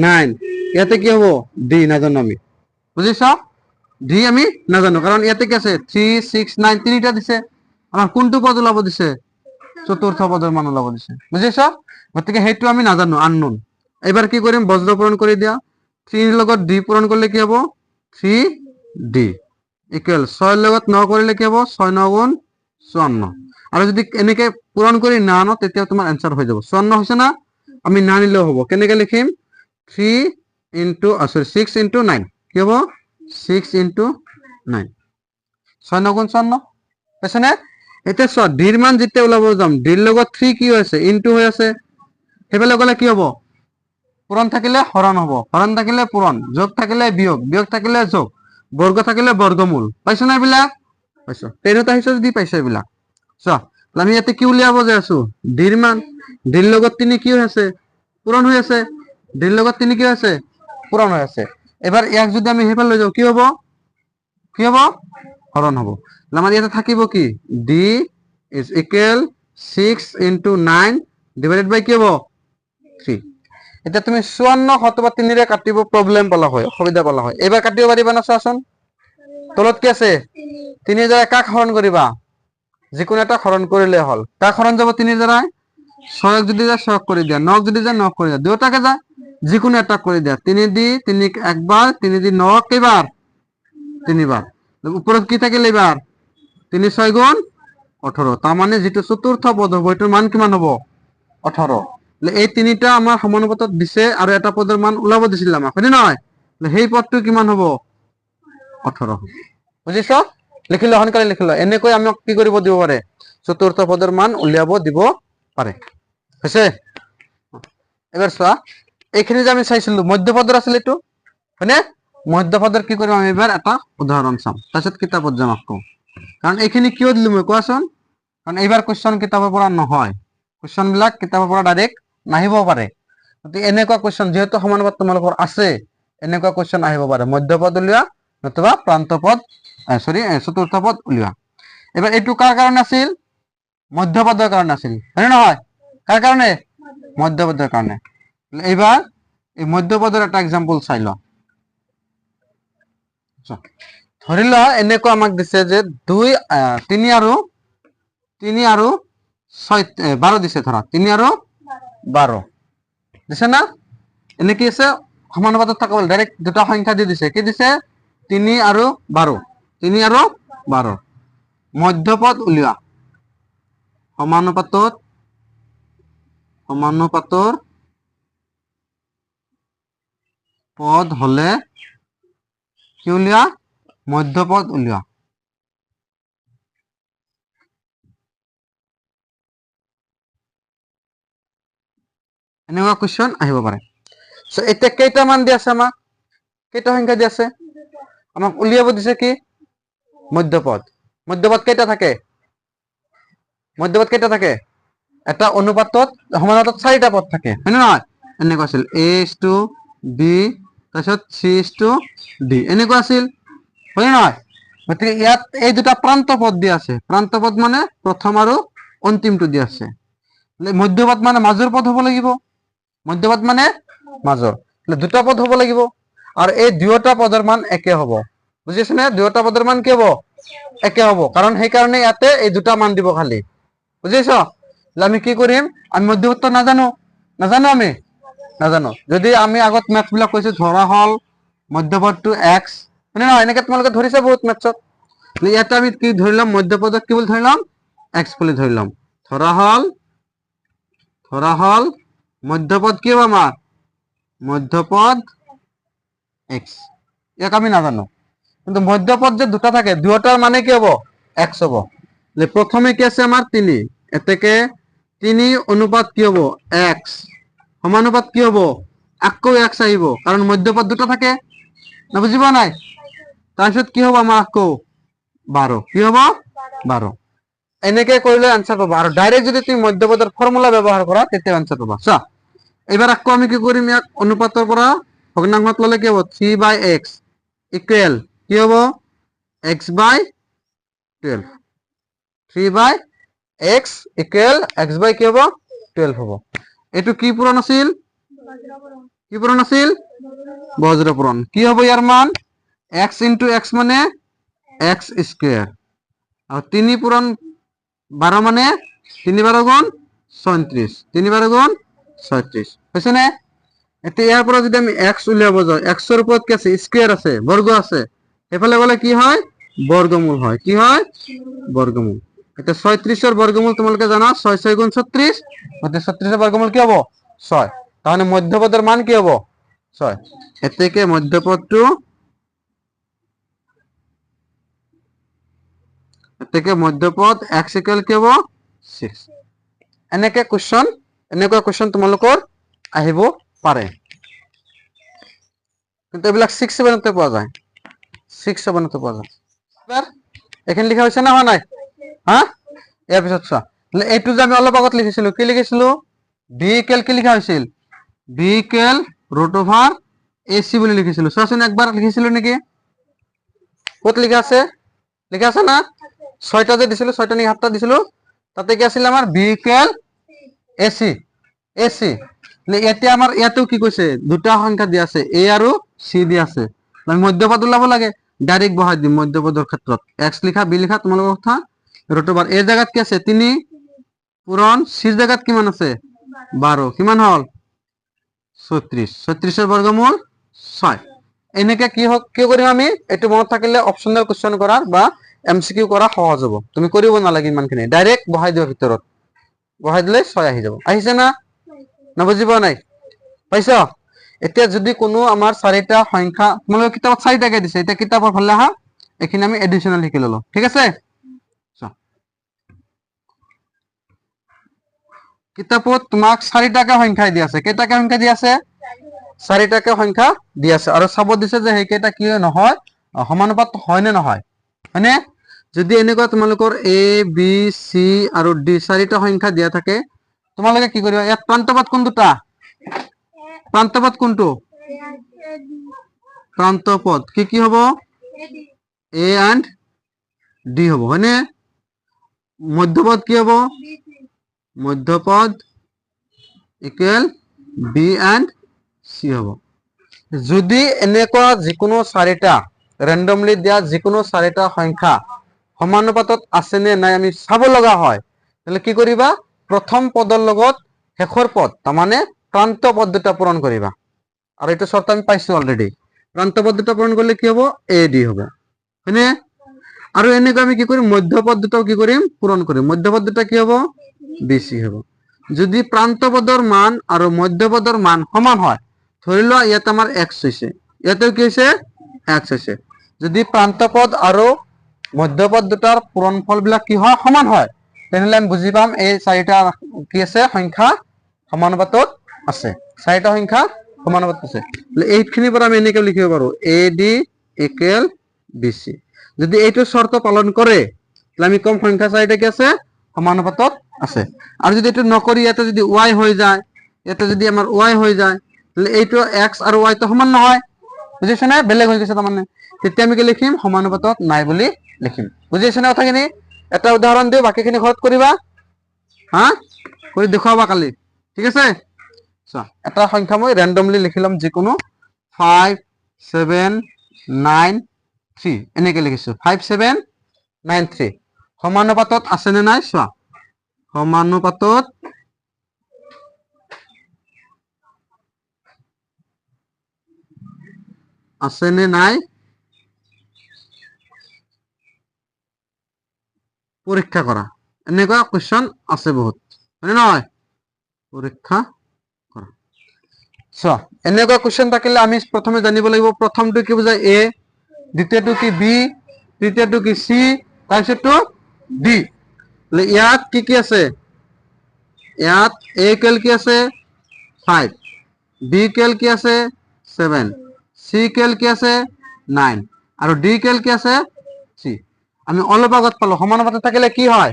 9 ইয়াতে কি হ'ব d নাজানো আমি বুজিছা d আমি নাজানো কারণ ইয়াতে কি আছে 3 6 9 তিনিটা দিছে আমাৰ কোনটো পদ ওলাব দিছে চতুৰ্থ পদৰ মান ওলাব দিছে বুজিছা গতিকে হেতু আমি নাজানো আননোন এবাৰ কি কৰিম বজ্ৰ পূৰণ কৰি দিয়া 3 ৰ লগত d পূৰণ কৰিলে কি হ'ব 3d ইকুৱেল 6 ৰ লগত 9 কৰিলে কি হ'ব 6 9 গুণ 54 আৰু যদি এনেকে পূৰণ কৰি না আনো তেতিয়া তোমাৰ आंसर হৈ যাব 54 হৈছে না আমি না নিলেও হ'ব কেনেকে লিখিম 3 ইনটু সরি 6 ইনটু 9 কি হ'ব 6 ইনটু 9 6 9 গুণ 54 পাইছনে এতিয়া চোৱা ডিৰ মান যেতিয়া ওলাব যাম ডিৰ লগত 3 কি হৈছে ইনটু হৈ আছে হেবেলে গলে কি হ'ব পূৰণ থাকিলে হৰণ হ'ব হৰণ থাকিলে পূৰণ যোগ থাকিলে বিয়োগ বিয়োগ থাকিলে যোগ বৰ্গ থাকিলে বৰ্গমূল পাইছনে এইবিলাক পাইছো তেৰটা হিচাপ যদি পাইছো এইবিলাক চোৱা আমি ইয়াতে কি উলিয়াব যে আছো ডিৰ মান ডিৰ লগত 3 কি হৈ আছে পূৰণ হৈ আছে ডিৰ লগত 3 কি হৈ আছে পূৰণ হৈ আছে এবাৰ ইয়াক যদি আমি হেফাল লৈ যাও কি হ'ব হৰণ হ'ব আমাৰ ইয়াতে থাকিব কি d is equal 6 into 9 divided by কি হ'ব 3 এটা তুমি 54 অথবা 3 ৰে কাটিব প্ৰবলেম পালা হয় অসুবিধা পালা হয় এবাৰ কাটিব পাৰিবা না চাচোন তলত কি আছে 3 দ্বাৰা কাক হৰণ কৰিবা যিকোনো এটা হৰণ কৰিলে হল কাক হৰণ যাব 3 দ্বাৰা 6 যদি যা 6 কৰি দিয়া 9 যদি যা 9 কৰি দিয়া দুটাকে যা যিকোনো এটা কৰি দিয়া 3 দি 3 একবাৰ 3 দি 9 কেইবাৰ তিনিবাৰ উপৰত কি থাকিল এবাৰ 3 6 গুণ 18 তাৰ মানে যেটো চতুৰ্থ পদ হ'ব এটাৰ মান কিমান হ'ব 18 এই তিনিটা আমাৰ সমানুপাতত দিছে আৰু এটা পদৰ মান ওলাব দিছিল আমাক হয় নহয় সেই পদটো কিমান হ'ব 18 বুজিছো লিখিলো হনকালে লিখিলো এনেকৈ আমাক কি কৰিব দিব পাৰে চতুৰ্থ পদৰ মান উলিয়াব দিব পাৰে হৈছে এবাৰ চোৱা এইখিনি যে আমি চাইছিলো মধ্য পদৰ আছিল এটো হয়নে মধ্য পদৰ কি কৰিম আমি এবাৰ এটা উদাহৰণ চাম তাৰপিছত কিতাপত যাম আকৌ কাৰণ এইখিনি কিয় দিলো মই কোৱাচোন কাৰণ এইবাৰ কোৱেশ্চন কিতাপৰ পৰা নহয় কোৱেশ্চন বিলাক কিতাপৰ পৰা ডাইৰেক্ট নাহিব পাৰে গতিকে এনেকুৱা কোৱেশ্চন যেহেতু সমানুপাত তোমালোকৰ আছে এনেকুৱা কোৱেশ্চন আহিব পাৰে মধ্যপদ উলিওৱা নতুবা প্ৰান্তপদ সৰি চতুৰ্থ পদ উলিওৱা এবাৰ এইটো কাৰ কাৰণে আছিল মধ্যপদৰ কাৰণে আছিল হয় নহয় কাৰ কাৰণে মধ্যপদৰ কাৰণে এইবাৰ এই মধ্যপদৰ এটা एग्जांपल চাই লও ধৰি ল এনেকুৱা আমাক দিছে যে 2 3 আৰু 6 12 দিছে ধৰা 3 আৰু 12 দিছে না এনে কি আছে সমানুপাতত থাকা বল ডাইৰেক্ট দুটা সংখ্যা দি দিছে কি দিছে 3 আৰু 12 3 আৰু 12 মধ্যপদ উলিওৱা সমানুপাতৰ পদ হলে কি উলিওৱা মধ্যপদ উলিওৱা এনেকুৱা কোৱেশ্চন আহিব পাৰে সো এটা কেইটা মান দি আছে আমাক কেইটা সংখ্যা দি আছে আমাক উলিয়াব দিছে কি মধ্যপদ মধ্যপদ কেইটা থাকে এটা অনুপাতত সমানুপাতত 4টা পদ থাকে হয় না নহয় এনেকুৱা আছিল a to b তাৰপিছত c to d এনেকুৱা আছিল হয় না নহয় গতিকে ইয়াত এই দুটা প্ৰান্ত পদ দি আছে প্ৰান্ত পদ মানে প্ৰথম আৰু অন্তিমটো দি আছে মধ্যপদ মানে মাজৰ পদ হ'ব লাগিব মধ্যপদ মানে মাজৰ দুটা পদ হ'ব লাগিব আৰু এই দুয়োটা পদৰ মান একে হ'ব বুজিছনে দুয়োটা পদৰ মান কি হ'ব একে হ'ব কাৰণ সেই কাৰণে ইয়াতে এই দুটা মান দিব খালি বুজিছো আমি কি কৰিম আমি মধ্যপদ নাজানো আমি নাজানো যদি আমি আগত ম্যাথ বিলাক কৈছো ধৰা হল মধ্যপদটো x মানে না এনেকে তোমালোকে ধৰিছে বহুত ম্যাথছত ইয়াতে আমি কি ধৰিলাম মধ্যপদক কি বুলি ধৰিলাম x বুলি ধৰিলাম ধৰা হল মধ্যপদ কি হ'ব আমাৰ মধ্যপদ x, ইয়াক আমি নাজানো, কিন্তু মধ্যপদ যে দুটা থাকে দুটার মানে কি হব x হব। প্রথমে কি আছে আমার 3, এ থেকে 3 অনুপাত কি হব x সমানুপাত কি হব আকৌ x আহিব, কারণ মধ্যপদ দুটা থাকে না, বুঝিব নাই। তাৰপিছত কি হব আমাৰ আকৌ 12, কি হব 12। এনেকে কৰিলে আনসাৰ পাবা, আৰ ডাইৰেক্ট যদি তুমি মধ্যপদেৰ ফৰ্মুলা ব্যবহাৰ কৰা তেতিয়া আনসাৰ পাবা। চা এবাৰ আকৌ আমি কি কৰিম, ইয়াক অনুপাতৰ পৰা ভগ্নাংশত ললে কি হব 3/x ইকুৱেল কি হব x/12, 3/x ইকুৱেল x/ কি হব 12 হব। এইটো কি পূৰণ আছিল, কি পূৰণ আছিল বজ্ৰ পূৰণ। কি হব ইয়াৰ মান x ইনটু x মানে x স্কয়ার, আর 3 পূরণ 12 মানে 3 12 গুণ 34, 3 12 গুণ 36 হইছে না। এতিয়া ইয়াৰ পৰা যদি আমি x উলিয়াব যাও, x এর উপর কি আছে স্কয়ার আছে, বর্গ আছে, এফালে গলে কি হয় বর্গমূল হয়, কি হয় বর্গমূল। এটা 36 এর বর্গমূল তোমাকে জানা 6 6 গুণ 36, অর্থাৎ 36 এর বর্গমূল কি হবে 6, তাহলে মধ্যপদের মান কি হবে 6। এর থেকে মধ্যপদটো থেকে মধ্যপদ x ইকুয়াল কি হব 6। এনেকে কোশ্চন, এনেকুৱা কোশ্চন তোমালোকৰ আহিব পাৰে, কিন্তু এইবিলাক 6 7 তে পোৱা যায়, 6 7 তে পোৱা যায়। এবাৰ এখানে লিখা হৈছে না হোৱা নাই, হা ইয়াৰ পিছত চোৱা, এইটো যে আমি অলপ আগত লিখিছিলো কি লিখিছিলো বি ইকুয়াল কি লিখা হৈছিল B equal root over AC বুলি লিখিছিলো। চোৱাচোন একবাৰ লিখিছিলো নেকি, ক'ত লিখা আছে, লিখা আছে না 6টা যে দিছিলো 6টা নি 7টা দিছিলো, তাতে কি আছিল আমাৰ বি ইকুয়াল এসি, এসি। এতিয়া আমাৰ ইয়াতো কি কৈছে দুটা সংখ্যা দিয়া আছে এ আৰু সি দিয়া আছে, আমি মধ্যপদ ওলাব লাগে, ডাইৰেক্ট বহাই দিম মধ্যপদৰ ক্ষেত্ৰত x লিখা বি লিখা তোমালোকৰ কথা। ৰুট ওভাৰ এ জায়গাত কি আছে 3 পূরণ সির জায়গাত কিমান আছে 12, কিমান হল 36, 36 এর বর্গমূল 6। এনেকে কি হোক কি কৰিম আমি, এইটো মনত থাকিলে অপশনাল কোশ্চেন কৰাৰ বা এমসিকিউ কৰা সহজ হ'ব, তুমি কৰিব নালাগে ইমানখিনি, ডাইৰেক্ট বহাই দিবা ভিতৰত, বহাই দিলে 6 আহি যাব। আহিছে না, না বুজি পোৱা নাই পাইছ। এতিয়া যদি কোনো আমাৰ 4টা সংখ্যা তোমালোকৰ কিতাপত 4টাকে দিছে, এতিয়া কিতাপৰ ফালে আহা, এখিনি আমি এডিশনাল লিখি ললো, ঠিক আছে। কিতাপত তোমাক 4টাকে সংখ্যা দি আছে, কেইটাকে সংখ্যা দি আছে 4টাকে সংখ্যা দি আছে, আৰু চাব দিছে যে সেইকেইটা কি নহয় সমানুপাত হয় নে নহয়, হয়নে। যদি এনেকুৱা তোমালোকৰ এ বি সি আৰু ডি 4টা সংখ্যা দিয়া থাকে, তোমালোকে কি কৰিবা, ইয়াত প্ৰান্তপদ কোন দুটা, প্ৰান্তপদ কোনটো প্ৰান্তপদ কি কি হ'ব এ এণ্ড ডি হ'ব, হয়নে। মধ্যপদ কি হ'ব মধ্যপদ ইকুৱেল বি এণ্ড সি হ'ব। যদি এনেকুৱা যিকোনো 4টা ৰেন্ডমলি দিয়া যিকোনো 4টা সংখ্যা সমানুপাতত আছে নে নাই আমি চাব লগা হয়, তাহলে কি কৰিবা প্ৰথম পদৰ লগত শেষৰ পদ তাৰমানে প্ৰান্ত পদ দুটা পূৰণ কৰিবা, আৰু এইটো শৰ্ত আমি পাইছো অলৰেডি, প্ৰান্ত পদ দুটা পূৰণ কৰিলে কি হ'ব এ ডি হ'ব, হয়নে। আৰু এনেকৈ আমি কি কৰিম মধ্যপদ দুটাও কি কৰিম পূৰণ কৰিম, মধ্যপদ দুটা কি হ'ব বিসি হ'ব। যদি প্ৰান্তপদৰ মান আৰু মধ্যপদৰ মান সমান হয়, ধৰি লোৱা ইয়াত আমাৰ x হৈছে, ইয়াতেও কি হৈছে x হৈছে, যদি প্ৰান্তপদ আৰু মধ্যপদ দুটাৰ পূৰণফল বিলাক কি হয় সমান হয়, তেনেহলে আমি বুজি পাম এই 4টা কি আছে সংখ্যা সমানুপাতত আছে, 4টা সংখ্যা সমানুপাতত আছে। এইখিনিৰ পৰা আমি এনেকৈ লিখিব পাৰো এ ডি ইকুৱেল বিসি। যদি এইটো শৰ্ত পালন কৰে তাহলে আমি কম সংখ্যা 4টা কি আছে সমানুপাতত আছে। আর যদি এটো নকরি ইয়াতে যদি y হয়ে যায়, ইয়াতে যদি আমার y হয়ে যায়, তাহলে এইটো x আৰু y তো সমান নহয়, বুজিছ না, বেলেগ হৈ গৈছে তাৰমানে, তেতিয়া আমি কি লিখিম সমানুপাতত নাই বুলি লিখিম, বুজিছ না কথাখিনি। এটা উদাহৰণ দিও, বাকিখিনি ঘৰত কৰিবা, হা কৰি দেখুৱাবা কালি, ঠিক আছে। এটা সংখ্যা মই ৰেন্ডমলি লিখি লম, যিকোনো 5 7 9 3 এনেকে লিখিছো 5 7 9 3 সমানুপাতত আছে নে নাই চোৱা, সমানুপাতত আছে নে নাই পৰীক্ষা কৰা, এনেকুৱা কোৱেশ্চন আছে বহুত, হয়নে নহয়, পৰীক্ষা কৰা। চোৱা এনেকুৱা কোৱেশ্চন থাকিলে আমি প্ৰথমে জানিব লাগিব প্ৰথমটো কি বুজায় এ, দ্বিতীয়টো কি বি, তৃতীয়টো কি সি, তাৰপিছতটো ডি। ইয়াত কি কি আছে? ইয়াত এ কেল কি আছে 5, বি কেল কি আছে 7, সি কেল কি আছে 9 আৰু ডি কেল কি আছে 3। আমি অলপ আগত পালো সমানুপাতিক থাকিলে কি হয়?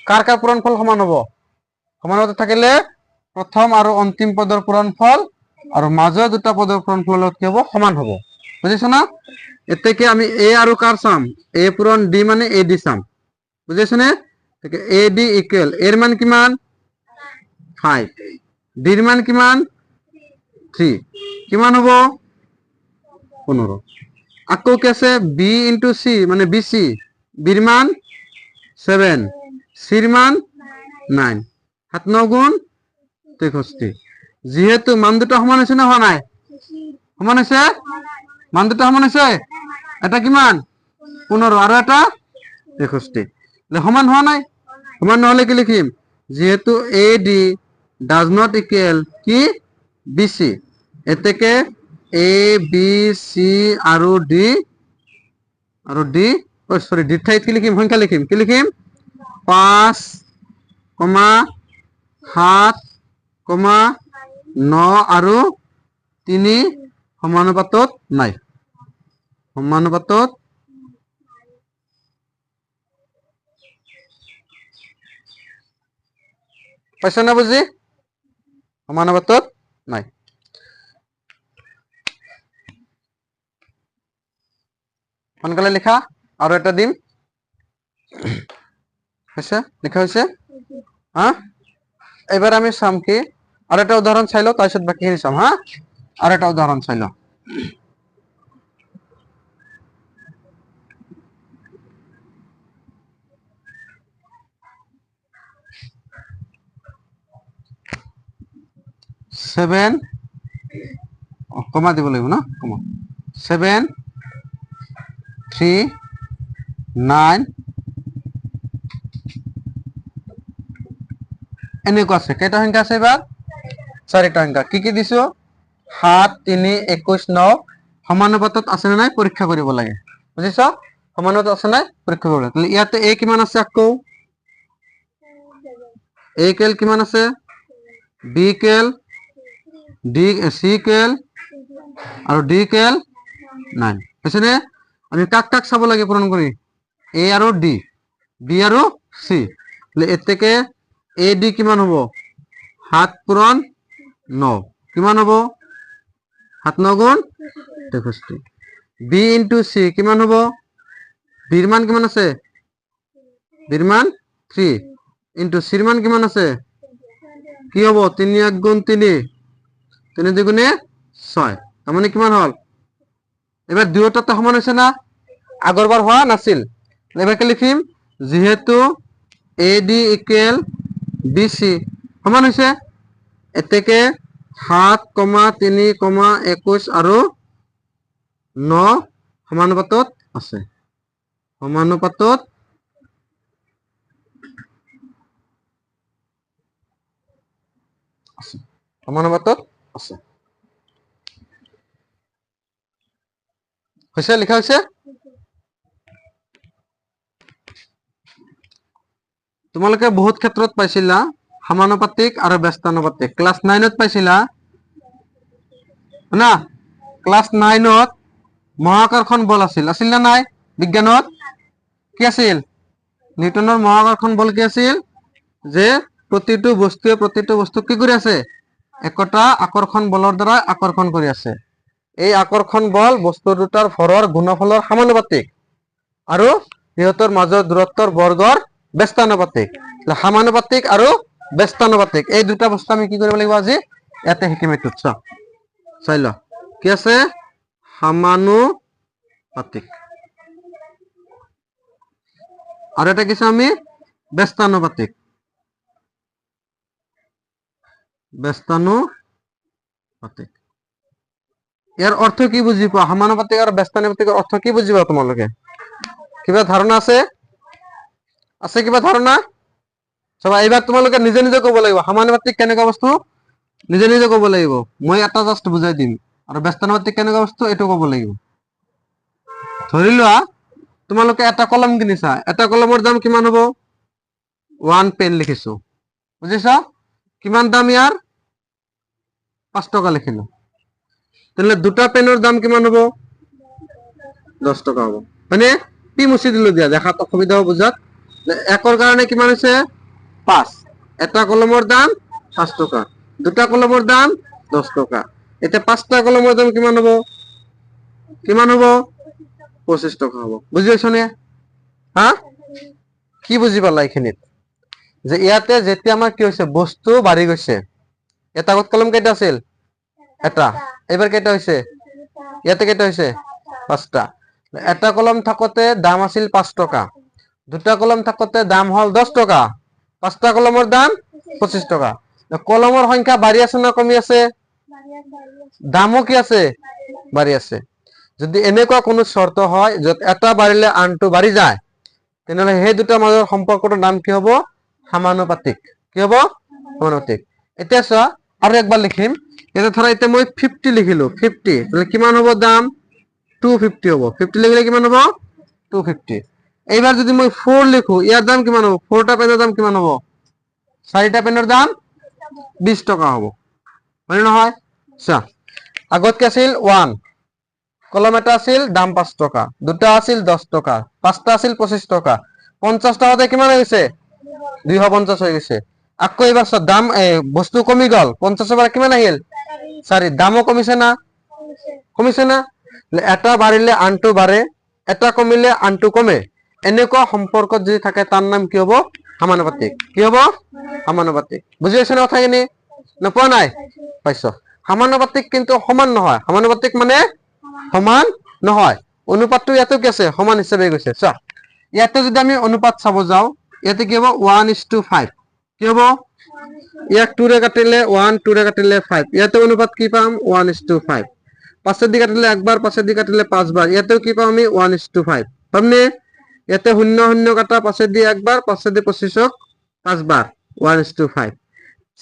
কাৰ কাৰ পূৰণফল সমান হ'ব? সমানুপাতিক থাকিলে প্ৰথম আৰু অন্তিম পদৰ পূৰণফল আৰু মাজৰ দুটা পদৰ পূৰণফলৰ লগত কি হ'ব? সমান হ'ব। বুজিছো না? এতেকে আমি এ আৰু কাৰ চাম? এ পূৰণ ডি মানে এ ডি চাম। বুজিছো নে? এ ডি ইকুৱেল এৰ মান কিমান 5, ডিৰ মান কিমান 3, কিমান হ'ব 15। আকৌ কি আছে বি ইনটু সি মানে বি সি, বিৰ মান 7, সির মান 9, 7 9 গুণ 63। যেহেতু মান দুটো সমান হৈছে না হোৱা নাই? সমান হৈছে? মান দুটো সমান হৈছে? এটা কিমান 15 আৰু এটা 63। সমান হোৱা নাই? সমান নহলে কি লিখিম? যেহেতু A D does not equal কি বি সি, এতেকে এ বি সি আৰু ডি সরি ডি ঠাইত কি লিখিম? সংখ্যা লিখিম। কি লিখিম? 5, 7, 9 আৰু 3 সমানুপাতত নাই। সমানুপাতত পাইছা না বুজি? সমানুপাতত নাই। সোনকালে লিখা, আৰু এটা দিম। হৈছে? লিখা হৈছে? হা? এবাৰ আমি চাম কি আৰ একটা উদাহৰণ চাইলো, তাৰপিছত বাকিখিনি চাম। হা, আর একটা উদাহরণ চাইলো। 7 কমা দিব লাগিব না, কমা 7 3 9 এনেকুৱা আছে। কেইটা সংখ্যা আছে এবার? 4টা সংখ্যা। কি কি দিছো? 7 3 21 9 সমানুপাতত আছে নে নাই পৰীক্ষা কৰিব লাগে। বুজিছ? সমানুপাতত আছে নাই পৰীক্ষা কৰিব লাগে। তাহলে ইয়াতে এ কিমান আছে? আকৌ এ কেল কিমান আছে? বি কেল, ডি সি কেল আৰু ডি কেল 9 হৈছে নে? আমি কাক কাক চাব লাগে পূৰণ কৰি? এ আৰু ডি, বি আৰু সি। এতেকে এ ডি কিমান হ'ব? 7 পূৰণ 9 কিমান হ'ব? 7 9 গুণ 63। বি ইনটু সি কিমান হ'ব? বিৰ মান কিমান আছে? বিৰ মান 3 ইনটু সির মান কিমান আছে? কি হ'ব? 3 1 গুণ 3, 3 2 গুণে 6। তার মানে কিমান হল? এবার দুয়োটাতে সমান হৈছে না? আগৰবাৰ হোৱা নাছিল। এবাৰ কি লিখিম? যেহেতু এ ডি ইকুৱেল বি সি সমান হৈছে, এতেকে 7 3 21 আৰু 9 সমানুপাতত আছে। সমানুপাতত আছে। সমানুপাতত আছে। হৈছে? লিখা হৈছে? তোমালোকে বহুত ক্ষেত্ৰত পাইছিলা সমানুপাতিক আৰু ব্যস্তানুপাতিক। ক্লাস 9ত পাইছিলা না? ক্লাস 9ত মহাকৰ্ষণ বল আছিল না নাই? বিজ্ঞানত কি আছিল? নিউটনৰ মহাকৰ্ষণ বল কি আছিল? যে প্ৰতিটো বস্তুক কি কৰি আছে? একোটা আকৰ্ষণ বলৰ দ্বাৰা আকৰ্ষণ কৰি আছে। এই আকৰ্ষণ বল বস্তু দুটাৰ ভৰৰ গুণফলৰ সমানুপাতিক আৰু সিহঁতৰ মাজৰ দূৰত্বৰ বৰ্গৰ ব্যস্তানুপাতিক। সমানুপাতিক আৰু ব্যস্তানুপাতিক এই দুটা বস্তু আমি কি কৰিব লাগিব আজি ইয়াতে শিকিম। এইটোত চাই ল কি আছে? সমানুপাতিক আৰু এটা কিছু আমি ব্যস্তানুপাতিক। ব্যস্তানুপাতিক ইয়াৰ অৰ্থ কি বুজি পোৱা? সমানুপাতিক আৰু ব্যস্তানুপাতিকৰ অৰ্থ কি বুজি পোৱা তোমালোকে? কিবা ধাৰণা আছে? আছে কিবা ধাৰণা? চাবা এইবাৰ তোমালোকে নিজে নিজে ক'ব লাগিব সমানুপাতিক কেনেকুৱা বস্তু নিজে নিজে ক'ব লাগিব। মই এটা জাষ্ট বুজাই দিম আৰু ব্যস্তানুপাতিক কেনেকুৱা বস্তু এইটো ক'ব লাগিব। ধৰি লোৱা তোমালোকে এটা কলম কিনিছা, এটা কলমৰ দাম কিমান হ'ব? 1 পেন লিখিছো, বুজিছা? কিমান দাম ইয়াৰ? 5 টকা লিখিলো। তাহলে দুটা পেনৰ দাম কিমান হ'ব? 10 টকা হ'ব। মানে পি মুছি দিলো দিয়া, দেখাত অসুবিধা হ'ব বুজাত। একৰ কাৰণে কিমান হৈছে? 5। এটা কলমৰ দাম 5 টকা, দুটা কলমৰ দাম 10 টকা। এতিয়া 5টা কলমৰ দাম কিমান হ'ব? কিমান হ'ব? 25 টকা হ'ব। বুজি পাইছ নে? হা? কি বুজি পালা এইখিনিত? যে ইয়াতে যেতিয়া আমাৰ কি হৈছে, বস্তু বাঢ়ি গৈছে। এটা আগত কলম কেইটা আছিল? এটা। এইবাৰ কেইটা হৈছে? ইয়াতে কেইটা হৈছে? 5টা। এটা কলম থাকোতে দাম আছিল 5 টকা, দুটা কলম থাকোতে দাম হল 10 টকা, 5টা কলমৰ দাম 25 টকা। কলমৰ সংখ্যা বাঢ়ি আছে না কমি আছে? দামও কি আছে? বাঢ়ি আছে। যদি এনেকুৱা কোনো শৰ্ত হয় য'ত এটা বাঢ়িলে আনটো বাঢ়ি যায়, তেনেহলে সেই দুটাৰ মাজৰ সম্পৰ্কটোৰ নাম কি হ'ব? সমানুপাতিক। কি হ'ব? সমানুপাতিক। এতিয়া চোৱা আৰু একবাৰ লিখিম। এটা ধৰা এতিয়া মই 50 লিখিলো, 50, তাহলে কিমান হ'ব দাম? 250 হ'ব। 50 লিখিলে কিমান হ'ব? 250। এইবাৰ যদি মই 4 লিখো, ইয়াৰ দাম কিমান হ'ব? 4টা পেনৰ দাম কিমান হ'ব? 4টা পেনৰ দাম 20 টকা হ'ব। হয় নহয়? চোৱা, আগত কি আছিল? 1 কলম এটা আছিল, দাম 5 টকা, দুটা আছিল 10 টকা, 5টা আছিল 25 টকা। 50 টকাতে কিমান হৈ গৈছে? 250 হৈ গৈছে। আকৌ এইবাৰ চোৱা, দাম বস্তু কমি গ'ল, 50ৰ পৰা কিমান আহিল? 4। দামও কমিছে না? কমিছে না? এটা বাঢ়িলে আনটো বাঢ়ে, এটা কমিলে আনটো কমে। এনেকুৱা সম্পৰ্কত যদি থাকে তাৰ নাম কি হ'ব? সমানুপাতিক। কি হ'ব? সমানুপাতিক। বুজি পাইছ না কথাখিনি? নোপোৱা নাই? পাইছ। সমানুপাতিক কিন্তু সমান নহয়। সমানুপাতিক মানে সমান নহয়। অনুপাতটো ইয়াতো কি আছে? সমান হিচাপে গৈছে। চোৱা, ইয়াতে যদি আমি অনুপাত চাব যাওঁ, ইয়াতে কি হ'ব? 1:5। কি হ'ব? ইয়াক 2 ৰে কাটিলে 1, 2 ৰে কাটিলে 5। ইয়াতে অনুপাত কি পাম? 1:5। 5 দি কাটিলে একবাৰ, 5 দি কাটিলে 5 বাৰ। ইয়াতেও কি পাম আমি? 1:5 পামনে? ইয়াতে 0 0 কাটা, 5 দি একবাৰ, 5 দি 25ক 5 বাৰ, 1:5।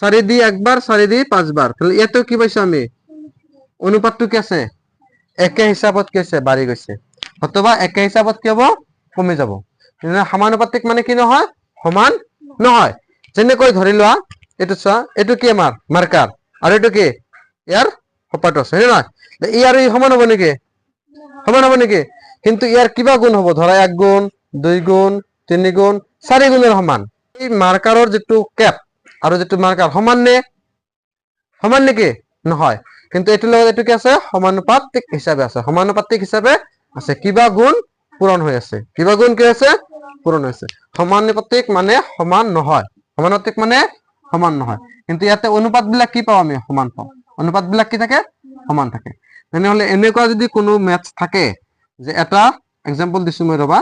4 দি একবাৰ, 4 দি 5 বাৰ। তাহলে ইয়াতেও কি পাইছো আমি? অনুপাতটো কি আছে? একে হিচাপত কি আছে? বাঢ়ি গৈছে। অথবা একে হিচাপত কি হ'ব? কমি যাব। সমানুপাতিক মানে কি নহয়? সমান নহয়। যেনেকৈ ধৰি লোৱা, এইটো চোৱা, এইটো কি আমাৰ? মাৰ্কাৰ। আৰু এইটো কি? ইয়াৰ সপাটছ, হয় নে নহয়? ই আৰু ই সমান হ'ব নেকি? সমান হ'ব নেকি? কিন্তু ইয়াৰ কিবা গুণ হ'ব, ধৰা 1 গুণ, 2 গুণ, 3 গুণ, 4 গুণেৰ সমান। এই মাৰ্কাৰৰ যিটো কেপ আৰু যিটো মাৰ্কাৰ সমান নে? সমান নেকি? নহয়। কিন্তু এইটোৰ লগত এইটো কি আছে? সমানুপাতিক হিচাপে আছে। সমানুপাতিক হিচাপে আছে। কিবা গুণ পূৰণ হৈ আছে। কিবা গুণ কি আছে? পূৰণ হৈছে। সমানুপাতিক মানে সমান নহয়। সমানুপাতিক মানে সমান নহয়। কিন্তু ইয়াতে অনুপাত বিলাক কি পাওঁ আমি? সমান পাওঁ। অনুপাত বিলাক কি থাকে? সমান থাকে। তেনেহলে এনেকুৱা যদি কোনো মেথছ থাকে যে এটা এক্সাম্পল দিছো মই, ৰবা।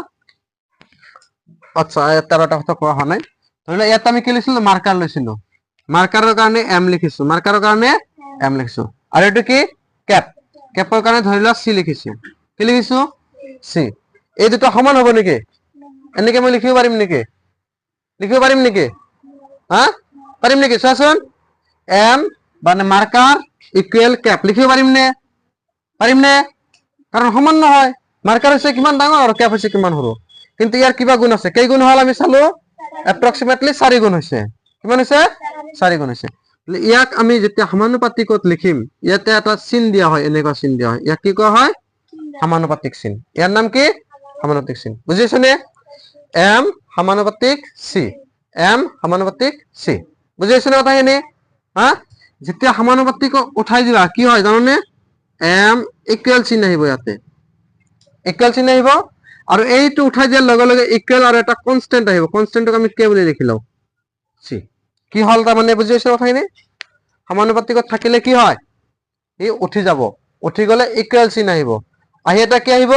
আচ্ছা, এটা কথা কোৱা হোৱা নাই। ধৰি লোৱা ইয়াত আমি কি লৈছিলো? মাৰ্কাৰ লৈছিলো। মাৰ্কাৰৰ কাৰণে এম লিখিছো, মাৰ্কাৰৰ কাৰণে এম লিখিছো। আৰু এইটো কি? কেপ। কেপৰ কাৰণে ধৰি লোৱা চি লিখিছো। কি লিখিছো? চি। এই দুটা সমান হ'ব নেকি? এনেকে মই লিখিব পাৰিম নেকি? লিখিব পাৰিম নেকি? হা? পাৰিম নেকি? চোৱাচোন। এম মানে মাৰ্কাৰ ইকুৱেল কেপ লিখিব পাৰিম নে? পাৰিম নে? কাৰণ সমান নহয়। মাৰ্কাৰ হৈছে কিমান ডাঙৰ আৰু কেপ হৈছে কিমান সৰু। কিন্তু ইয়াৰ কিবা গুণ আছে। কেই গুণ হ'ল আমি চালো? এপ্ৰক্সিমেটলি 4 গুণ হৈছে। কিমান হৈছে? 4 গুণ হৈছে। ইয়াক আমি যেতিয়া সমানুপাতিকত লিখিম, ইয়াতে এটা চিন দিয়া হয়, এনেকুৱা চিন দিয়া হয়। ইয়াক কি কোৱা হয়? সমানুপাতিক চিন। ইয়াৰ নাম কি? সমানুপাতিক চিন। বুজিছ নে? এম সমানুপাতিক চি। এম সমানুপাতিক চি। বুজি পাইছ নে কথাখিনি? হা? যেতিয়া সমানুপাতিক উঠাই দিবা কি হয় জানানে? এম ইকুৱেল চিন আহিব ইয়াতে। ইকুৱেল চিন আহিব। আৰু এইটো উঠাই দিয়াৰ লগে লগে ইকুৱেল আৰু এটা কনষ্টেন্ট আহিব। কনষ্টেন্টক আমি কে বুলি লিখি লওঁ? চি। কি হল তাৰমানে? বুজি পাইছ কথাখিনি? সমানুপাতিকত থাকিলে কি হয়? ই উঠি যাব। উঠি গলে ইকুৱেল চিন আহিব। আহি এটা কি আহিব?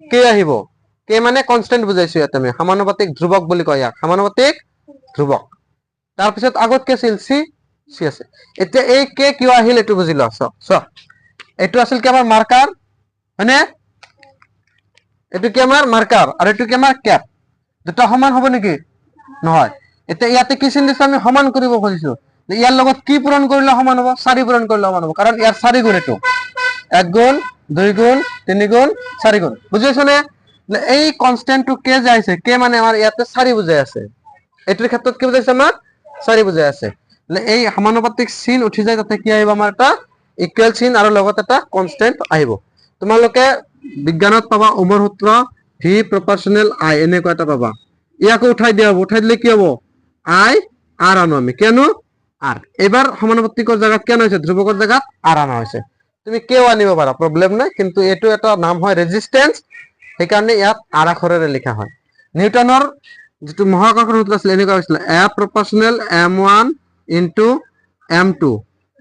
কে আহিব। কে মানে কনষ্টেন্ট বুজাইছো ইয়াত আমি। সমানুপাতিক ধ্ৰুৱক বুলি কয় ইয়াক। সমানুপাতিক ধ্ৰুৱক। তাৰপিছত আগত কি আছিল? চি। চি আছে। এতিয়া এই কে কিয় আহিল এইটো বুজি লোৱা। চোৱা, এইটো আছিল কি আমাৰ মাৰ্কাৰ, হয়নে? এইটো কি আমাৰ মাৰ্কাৰ আৰু এইটো কি আমাৰ কেপ। দুটা সমান হ'ব নেকি? নহয়। এতিয়া ইয়াতে কি চিন দিছো? আমি সমান কৰিব খুজিছো। ইয়াৰ লগত কি পূৰণ কৰিলে সমান হ'ব 4 পূৰণ কৰিলে সমান হ'ব কাৰণ ইয়াৰ 4 গুণ এটো 1 গুণ 2 গুণ 3 গুণ 4 গুণ বুজিছনে এই কনস্ট্যান্টটো কে যাইছে কে মানে আমাৰ ইয়াতে 4 বুজাই আছে এটোৰ ক্ষেত্ৰত কি বুজাইছে আমাৰ 4 বুজাই আছে এই সমানুপাতিক চিন উঠি যায় তাতে কি আহিব আমাৰ এটা ইকুৱেল চিন আৰু লগত এটা কনস্ট্যান্ট আহিব তোমালোকে বিজ্ঞানত পাবা ওমৰ সূত্ৰ v proportional i এনেকুৱা এটা পাবা ইয়াকো উঠাই দিয়া হ'ব উঠাই দিলে কি হ'ব i r আনো আমি কেন r এবাৰ সমানুপাতিকৰ জায়গাত কেন হৈছে ধ্ৰুবকৰ জায়গাত r আনা হৈছে তুমি কেও আনিব পাৰা প্ৰবলেম নাই কিন্তু এটো এটা নাম হয় ৰেজিস্ট্যান্স সেই কাৰণে ইয়াত r আখৰেৰে লিখা হয় নিউটনৰ যেটো মহাকৰ্ষণ সূত্ৰ আছিল এনেকুৱা হৈছিল F proportional m1 into m2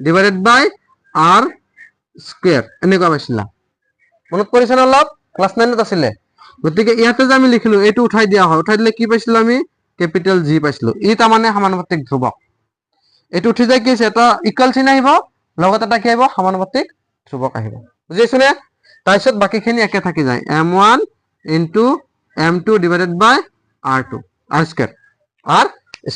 divided by r square এনেকুৱা পাইছিলা মনত পৰিছে না অলপ ক্লাস 9 ত আছিল গতিকে ইয়াতে যে আমি লিখিলো এটো উঠাই দিয়া হয় উঠাই দিলে কি পাইছিলো আমি ক্যাপিটাল জি পাইছিলো ই তা মানে সমানুপাতিক ধ্ৰুবক এটো উঠি যায় কি আছে এটা ইকুয়াল চিন আহিব লগত এটা কি আহিব সমানুপাতিক ধ্ৰুবক আহিব বুজিছনে তাৰপিছত বাকিখিনি একে থাকি যায় m1 into m2 divided by r2 r square r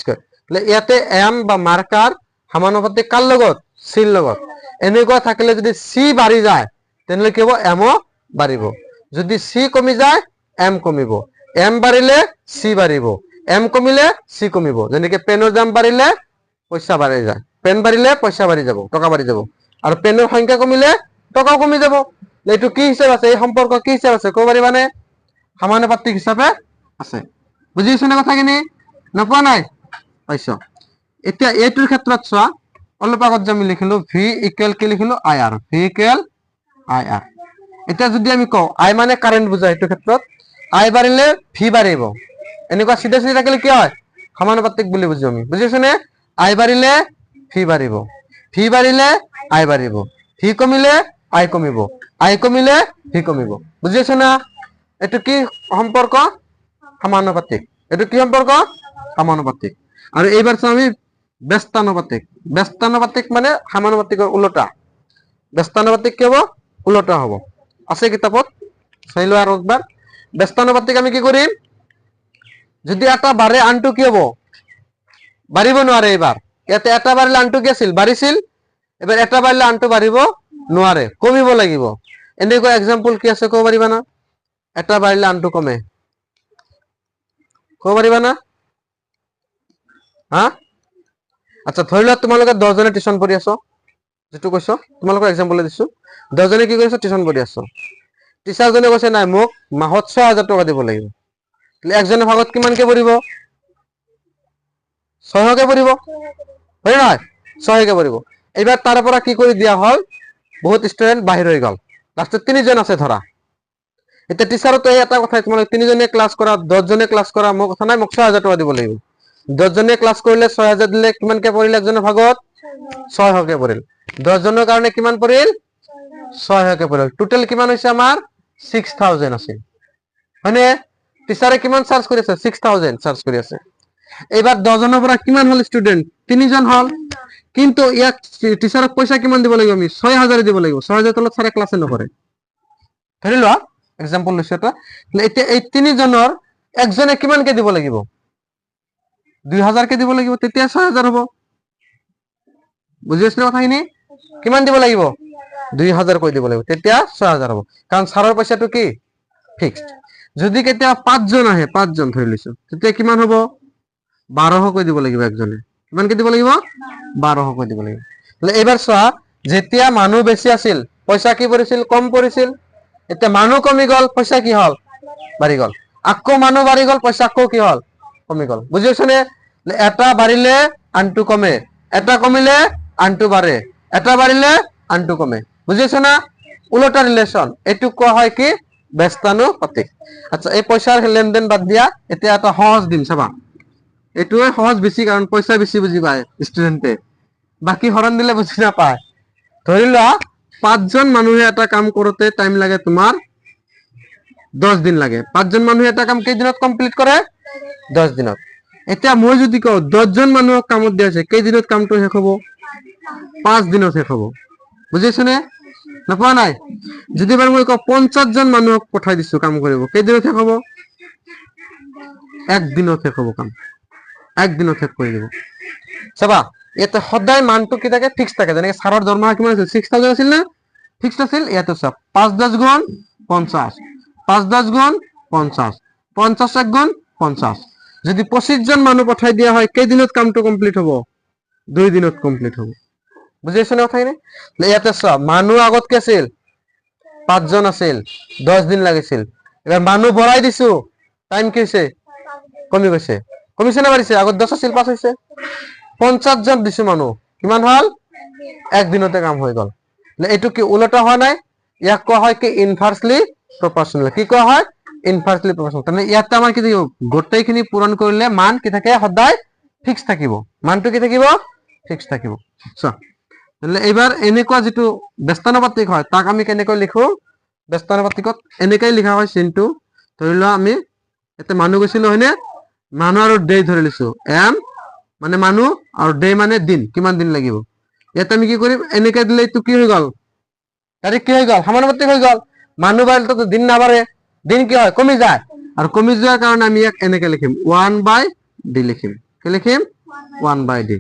square ইয়াতে m বা মাৰ্কাৰ সমানুপাতিক কাৰ লগত c লগত এনেকুৱা থাকিলে যদি c বাঢ়ি যায় তেনলে কি হ'ব m বাঢ়িব যদি c কমি যায় m কমিব m বাঢ়িলে c বাঢ়িব m কমিলে c কমিব যেনেকৈ পেনৰ দাম বাঢ়িলে পইচা বাঢ়ি যায় পেন বাঢ়িলে পইচা বাঢ়ি যাব টকা বাঢ়ি যাব আৰু পেনৰ সংখ্যা কমিলে টকাও কমি যাব এইটো কি হিচাপ আছে এই সম্পৰ্ক কি হিচাপ আছে ক'ব পাৰিবানে সমানুপাতিক হিচাপে আছে বুজিছনে কথাখিনি নপোৱা নাই পাইছো এতিয়া এইটোৰ ক্ষেত্ৰত চোৱা অলপ আগত আমি লিখিলো v ইকুৱেল কি লিখিলো ir v ইকুৱেল ir এটা যদি আমি কও i মানে কাৰেন্ট বুঝায় এইটো ক্ষেত্ৰত i বাঢ়িলে v বাঢ়িব এনেকুৱা সিধা সিধা থাকিলে কি হয় সমানুপাতিক বুলি বুঝো আমি বুজিছনে i বাঢ়িলে v বাঢ়িব v বাঢ়িলে i বাঢ়িব v কমিলে i কমিব i কমিলে v কমিব বুজিছনা এটো কি সম্পৰ্ক সমানুপাতিক এটো কি সম্পৰ্ক সমানুপাতিক আৰু এইবাৰ আমি ব্যস্তানুপাতিক মানে সমানুপাতিকৰ উল্টা ব্যস্তানুপাতিক কি হ'ব উল্টা হ'ব আছে কিতাপত চাইলো আৰু একবাৰ ব্যস্তানুপাতিক আমি কি কৰিম যদি এটা বাঢ়ে আনটো কি হ'ব বাঢ়িব নোৱাৰে এবাৰ ইয়াতে এটা বাঢ়িলে আনটো কি আছিল বাঢ়িছিল এবাৰ এটা বাঢ়িলে আনটো বাঢ়িব নোৱাৰে কমিব লাগিব এনেকুৱা এক্সাম্পল কি আছে ক'ব পাৰিবা না এটা বাঢ়িলে আনটো কমে ক'ব পাৰিবা না হা আচ্ছা ধৰি লোৱা তোমালোকে 10 জনে টিউশন পঢ়ি আছো যেটো কৈছো তোমালোকৰ এক্সাম্পল দিছো 10 জনে কি কৰিছে টিউশন পঢ়ি আছো টিচাৰ জনে কৈছে নাই মোক মাহত 6000 টকা দিব লাগিব তাহলে একজনে ভাগত কিমান কে পৰিব 600 কে পৰিব হয় না 600 কে পৰিব এবাৰ তাৰ পৰা কি কৰি দিয়া হল বহুত ষ্টুডেন্ট বাহিৰ হৈ গল লাষ্টত 3 জন আছে ধৰা এটা টিচাৰটো এটা কথা তোমালোক 3 জনে ক্লাস কৰা 10 জনে ক্লাস কৰা মোক কথা নাই মোক 6000 টকা দিব লাগিব 10 জনে ক্লাস কৰিলে 6000 দিলে কিমান কে পৰিল একজনৰ ভাগত 600 কে পৰিল 10 জনৰ কাৰণে কিমান পৰিল 600 কে পৰিল টোটাল কিমান হৈছে আমাৰ 6000 আছে মানে টিচাৰে কিমান চাৰ্জ কৰি আছে 6000 চাৰ্জ কৰি আছে এবাৰ 10 জনৰ পৰা কিমান হল ষ্টুডেন্ট 3 জন হল কিন্তু ইয়াক টিচাৰক পইচা কিমান দিব লাগিব আমি 6000 দিব লাগিব 6000 তলত সারা ক্লাসে নকৰে ধৰি লোৱা এক্সাম্পল লৈছো এটা এতিয়া এই 3 জনৰ একজনে কিমান কে দিব লাগিব 2000 কে দিব লাগিব তেতিয়া 6000 হ'ব বুজিছনে কথাখিনি কিমান দিব লাগিব 2000 কৈ দিব লাগিব তেতিয়া 6000 হ'ব কাৰণ সাৰৰ পইচাটো কি ফিক্সড যদি কেতিয়া 5 জন আহে 5 জন ধৰি লৈছো তেতিয়া কিমান হ'ব 1200 কৈ দিব লাগিব একজনে কিমান কে দিব লাগিব 1200 কৈ দিব লাগিব তাহলে এবাৰ চোৱা যেতিয়া মানুহ বেছি আছিল পইচা কি পৰিছিল কম পৰিছিল এতিয়া মানুহ কমি গল পইচা কি হল বাঢ়ি গল আকৌ মানুহ বাঢ়ি গল পইচা আকৌ কি হল কমি গল বুজিছনে এটা বাঢ়িলে আনটো কমে এটা কমিলে আনটো বাঢ়ে এটা বাঢ়িলে আনটো কমে বুজিছনা উল্টা ৰিলেশন এটো কোৱা হয় কি ব্যস্তানুপাতিক আচ্ছা এই পইচাৰ লেনদেন বাদ দিয়া এতিয়া এটা সহজ দিম চাবা এটোৱে সহজ বেছি কাৰণ পইচা বেছি বুজি পায় ষ্টুডেন্টে বাকি হৰণ দিলে বুজি নাপায় ধৰি লোৱা 5 জন মানুহে এটা কাম কৰোতে টাইম লাগে তোমাৰ 10 দিন লাগে 5 জন মানুহে এটা কাম কেই দিনত কমপ্লিট কৰে 10 দিনত এতিয়া মই যদি কও 10 জন মানুহক কামত দিয়া আছে কেই দিনত কামটো শেষ হ'ব 5 দিনত শেষ হ'ব বুজিছনে নপোৱা নাই যদি বাৰ মই কও 50 জন মানুহক পঠাই দিছো কাম কৰিব কেই দিনত শেষ হ'ব 1 দিনত শেষ হ'ব কাম 1 দিনত শেষ কৰি দিব চাবা ইয়াতে সদায় মানটো কি থাকে ফিক্স থাকে যেনেকে ছাৰৰ দৰমহা কিমান আছিল 6000 আছিল না ফিক্সড আছিল ইয়াতে সব 5 10 গুণ 50 5 10 গুণ 50 50 1 গুণ 50 যদি 25 জন মানুহ পঠাই দিয়া হয় কেই দিনত কামটো কমপ্লিট হ'ব 2 দিনত কমপ্লিট হ'ব বুজিছ না কথাখিনি ইয়াতে সব মানুহ আগত কি আছিল 5 জন আছিল 10 দিন লাগিছিল এবাৰ মানুহ বঢ়াই দিছো টাইম কি হৈছে কমি গৈছে কমিছে না বাঢ়িছে আগত 10 আছিল 5 হৈছে 50 জন দিছো মানুহ কিমান হল একদিনতে কাম হৈ গল এইটো কি উল্টা হয় নাই ইয়াক কোৱা হয় কি ইনভাৰ্সলি প্ৰপোৰ্শনাল কি কোৱা হয় ইনভাৰ্সলি প্ৰপোৰ্শনাল মানে ইয়াতে আমাৰ কি থাকিব গোটেইখিনি পূৰণ কৰিলে মান কি থাকে সদায় ফিক্স থাকিব মানটো কি থাকিব ফিক্স থাকিব চ এইবাৰ এনেকুৱা যেটো ব্যস্তানুপাতিক হয় তাক আমি কেনেকৈ লিখো ব্যস্তানুপাতিকত এনেকৈ লিখা হয় চিনটো ধৰি লোৱা আমি এতে মানুহ গৈছিল হয়নে মানুহ আৰু ডে ধৰি লৈছো এম মানে মানুহ আৰু ডে মানে দিন কিমান দিন লাগিব ইয়াতে আমি কি কৰিম এনেকৈ দিলে তো কি হৈ গল ডাইরেক্ট কি হৈ গল সমানুপাতিক হৈ গল মানুহ বাঢ়িলে তো দিন নাবাঢ়ে দিন কি হয় কমি যায় আৰু কমি যোৱাৰ কাৰণে আমি ইয়াক এনেকৈ লিখিম 1/d লিখিম কি লিখিম 1/d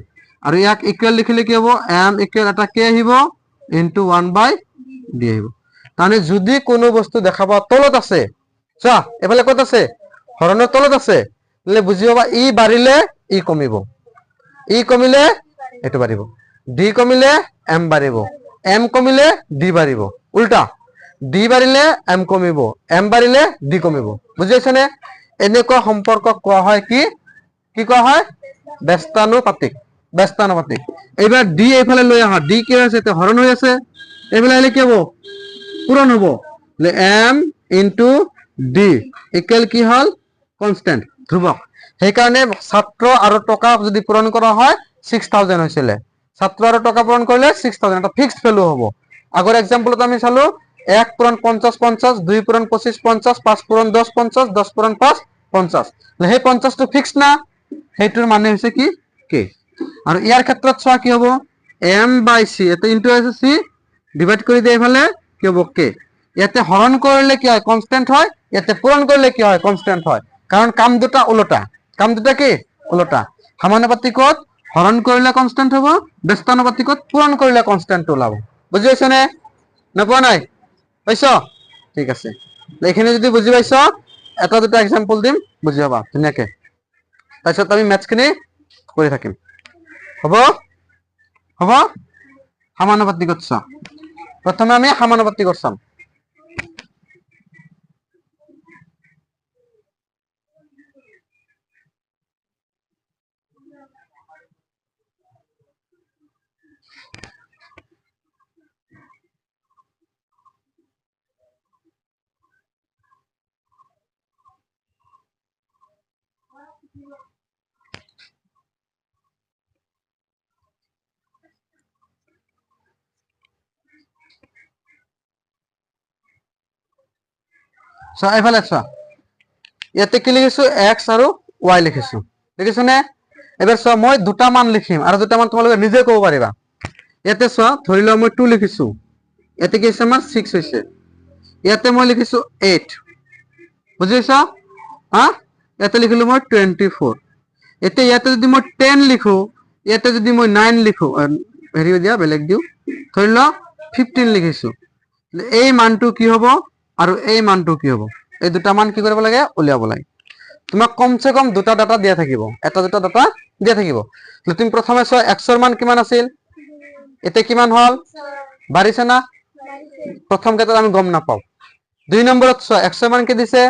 আৰু ইয়াক ইকুৱেল লিখিলে কি হ'ব m ইকুৱেল এটা কি আহিব ইনটু 1/d আহিব মানে যদি কোনো বস্তু দেখাব তলত আছে চা এফালে কত আছে হৰণৰ তলত আছে তাহলে বুজি পাবা ই বাঢ়িলে ই কমিব ই কমিলে এটো বাঢ়িব d কমিলে m বাঢ়িব m কমিলে d বাঢ়িব উল্টা d বাঢ়িলে m কমিব m বাঢ়িলে d কমিব বুজি পাইছানে এনেকুৱা সম্পৰ্ক কোৱা হয় কি কি কোৱা হয় ব্যস্তানুপাতিক ব্যস্তানুপাতিক এইবাৰ d এইফালে লৈ আহা d কি আছে তে হৰণ হৈ আছে এইফালে আহিলে কি হ'ব পূৰণ হ'ব m ইনটু d ইকুৱেল কি হল কনস্ট্যান্ট ধ্ৰুৱক সেই কাৰণে ছাত্ৰ আৰু টকা যদি পূৰণ কৰা হয় 6000 হৈছিল ছাত্ৰ আৰু টকা পূৰণ কৰিলে 6000 এটা ফিক্সড ভ্যালু হ'ব আগৰ এক্সাম্পলত আমি চালো 1 পূৰণ 50 50 2 পূৰণ 25 50 5 পূৰণ 10 50 10 পূৰণ 5 50 সেই 50 টো ফিক্স না হেইটোৰ মানে হৈছে কি k আৰু ইয়াৰ ক্ষেত্ৰত চোৱা কি হ'ব m/c এতে ইনটু আছে c ডিভাইড কৰি দিয়ে এফালে কি হ'ব k ইয়াতে হৰণ কৰিলে কি হয় কনস্ট্যান্ট হয় ইয়াতে পূৰণ কৰিলে কি হয় কনস্ট্যান্ট হয় কাৰণ কাম দুটা উল্টা কাম দুটা কি উল্টা সমানুপাতিকত হৰণ কৰিলে কনস্ট্যান্ট হ'ব ব্যস্তানুপাতিকত পূৰণ কৰিলে কনস্ট্যান্ট ওলাব বুজি পাইছ নে নপোৱা নাই পাইছ ঠিক আছে এইখিনি যদি বুজি পাইছ এটা দুটা এক্সাম্পল দিম বুজি পাবা ধুনীয়াকে তাৰপিছত আমি ম্যাথছখিনি কৰি থাকিম হ'ব হ'ব সমানুপাতিকত চা প্ৰথমে আমি সমানুপাতিকত চাম চা এফালে চা ইয়াতে কি লিখিছো x আৰু y লিখিছো দেখিছো নে এবাৰ চোৱা মই দুটা মান লিখিম আৰু দুটা মান তোমালোকে নিজে ক'ব পাৰিবা ইয়াতে চোৱা ধৰি লও মই 2 লিখিছো ইয়াতে কি আছে আমাৰ 6 হৈছে ইয়াতে মই লিখিছো 8 বুজিছা হা ইয়াতে লিখিলো মই 24 এতে ইয়াতে যদি মই 10 লিখো ইয়াতে যদি মই 9 লিখো হেৰি দিয়া বেলেগ দিও ধৰি লও 15 লিখিছো এই মানটো কি হ'ব আৰু এই মানটো কি হ'ব এই দুটা মান কি কৰিব লাগে উলিয়াব লাগে তোমাক কমসে কম দুটা ডাটা দিয়া থাকিব এটা দুটা ডাটা দিয়া থাকিব তুমি প্ৰথমে চোৱা x ৰ মান কিমান আছিল এতে কিমান হল বাঢ়িছে না প্ৰথম কেইটা আমি গম নাপাও দুই নম্বৰত চোৱা x ৰ মান কি দিছে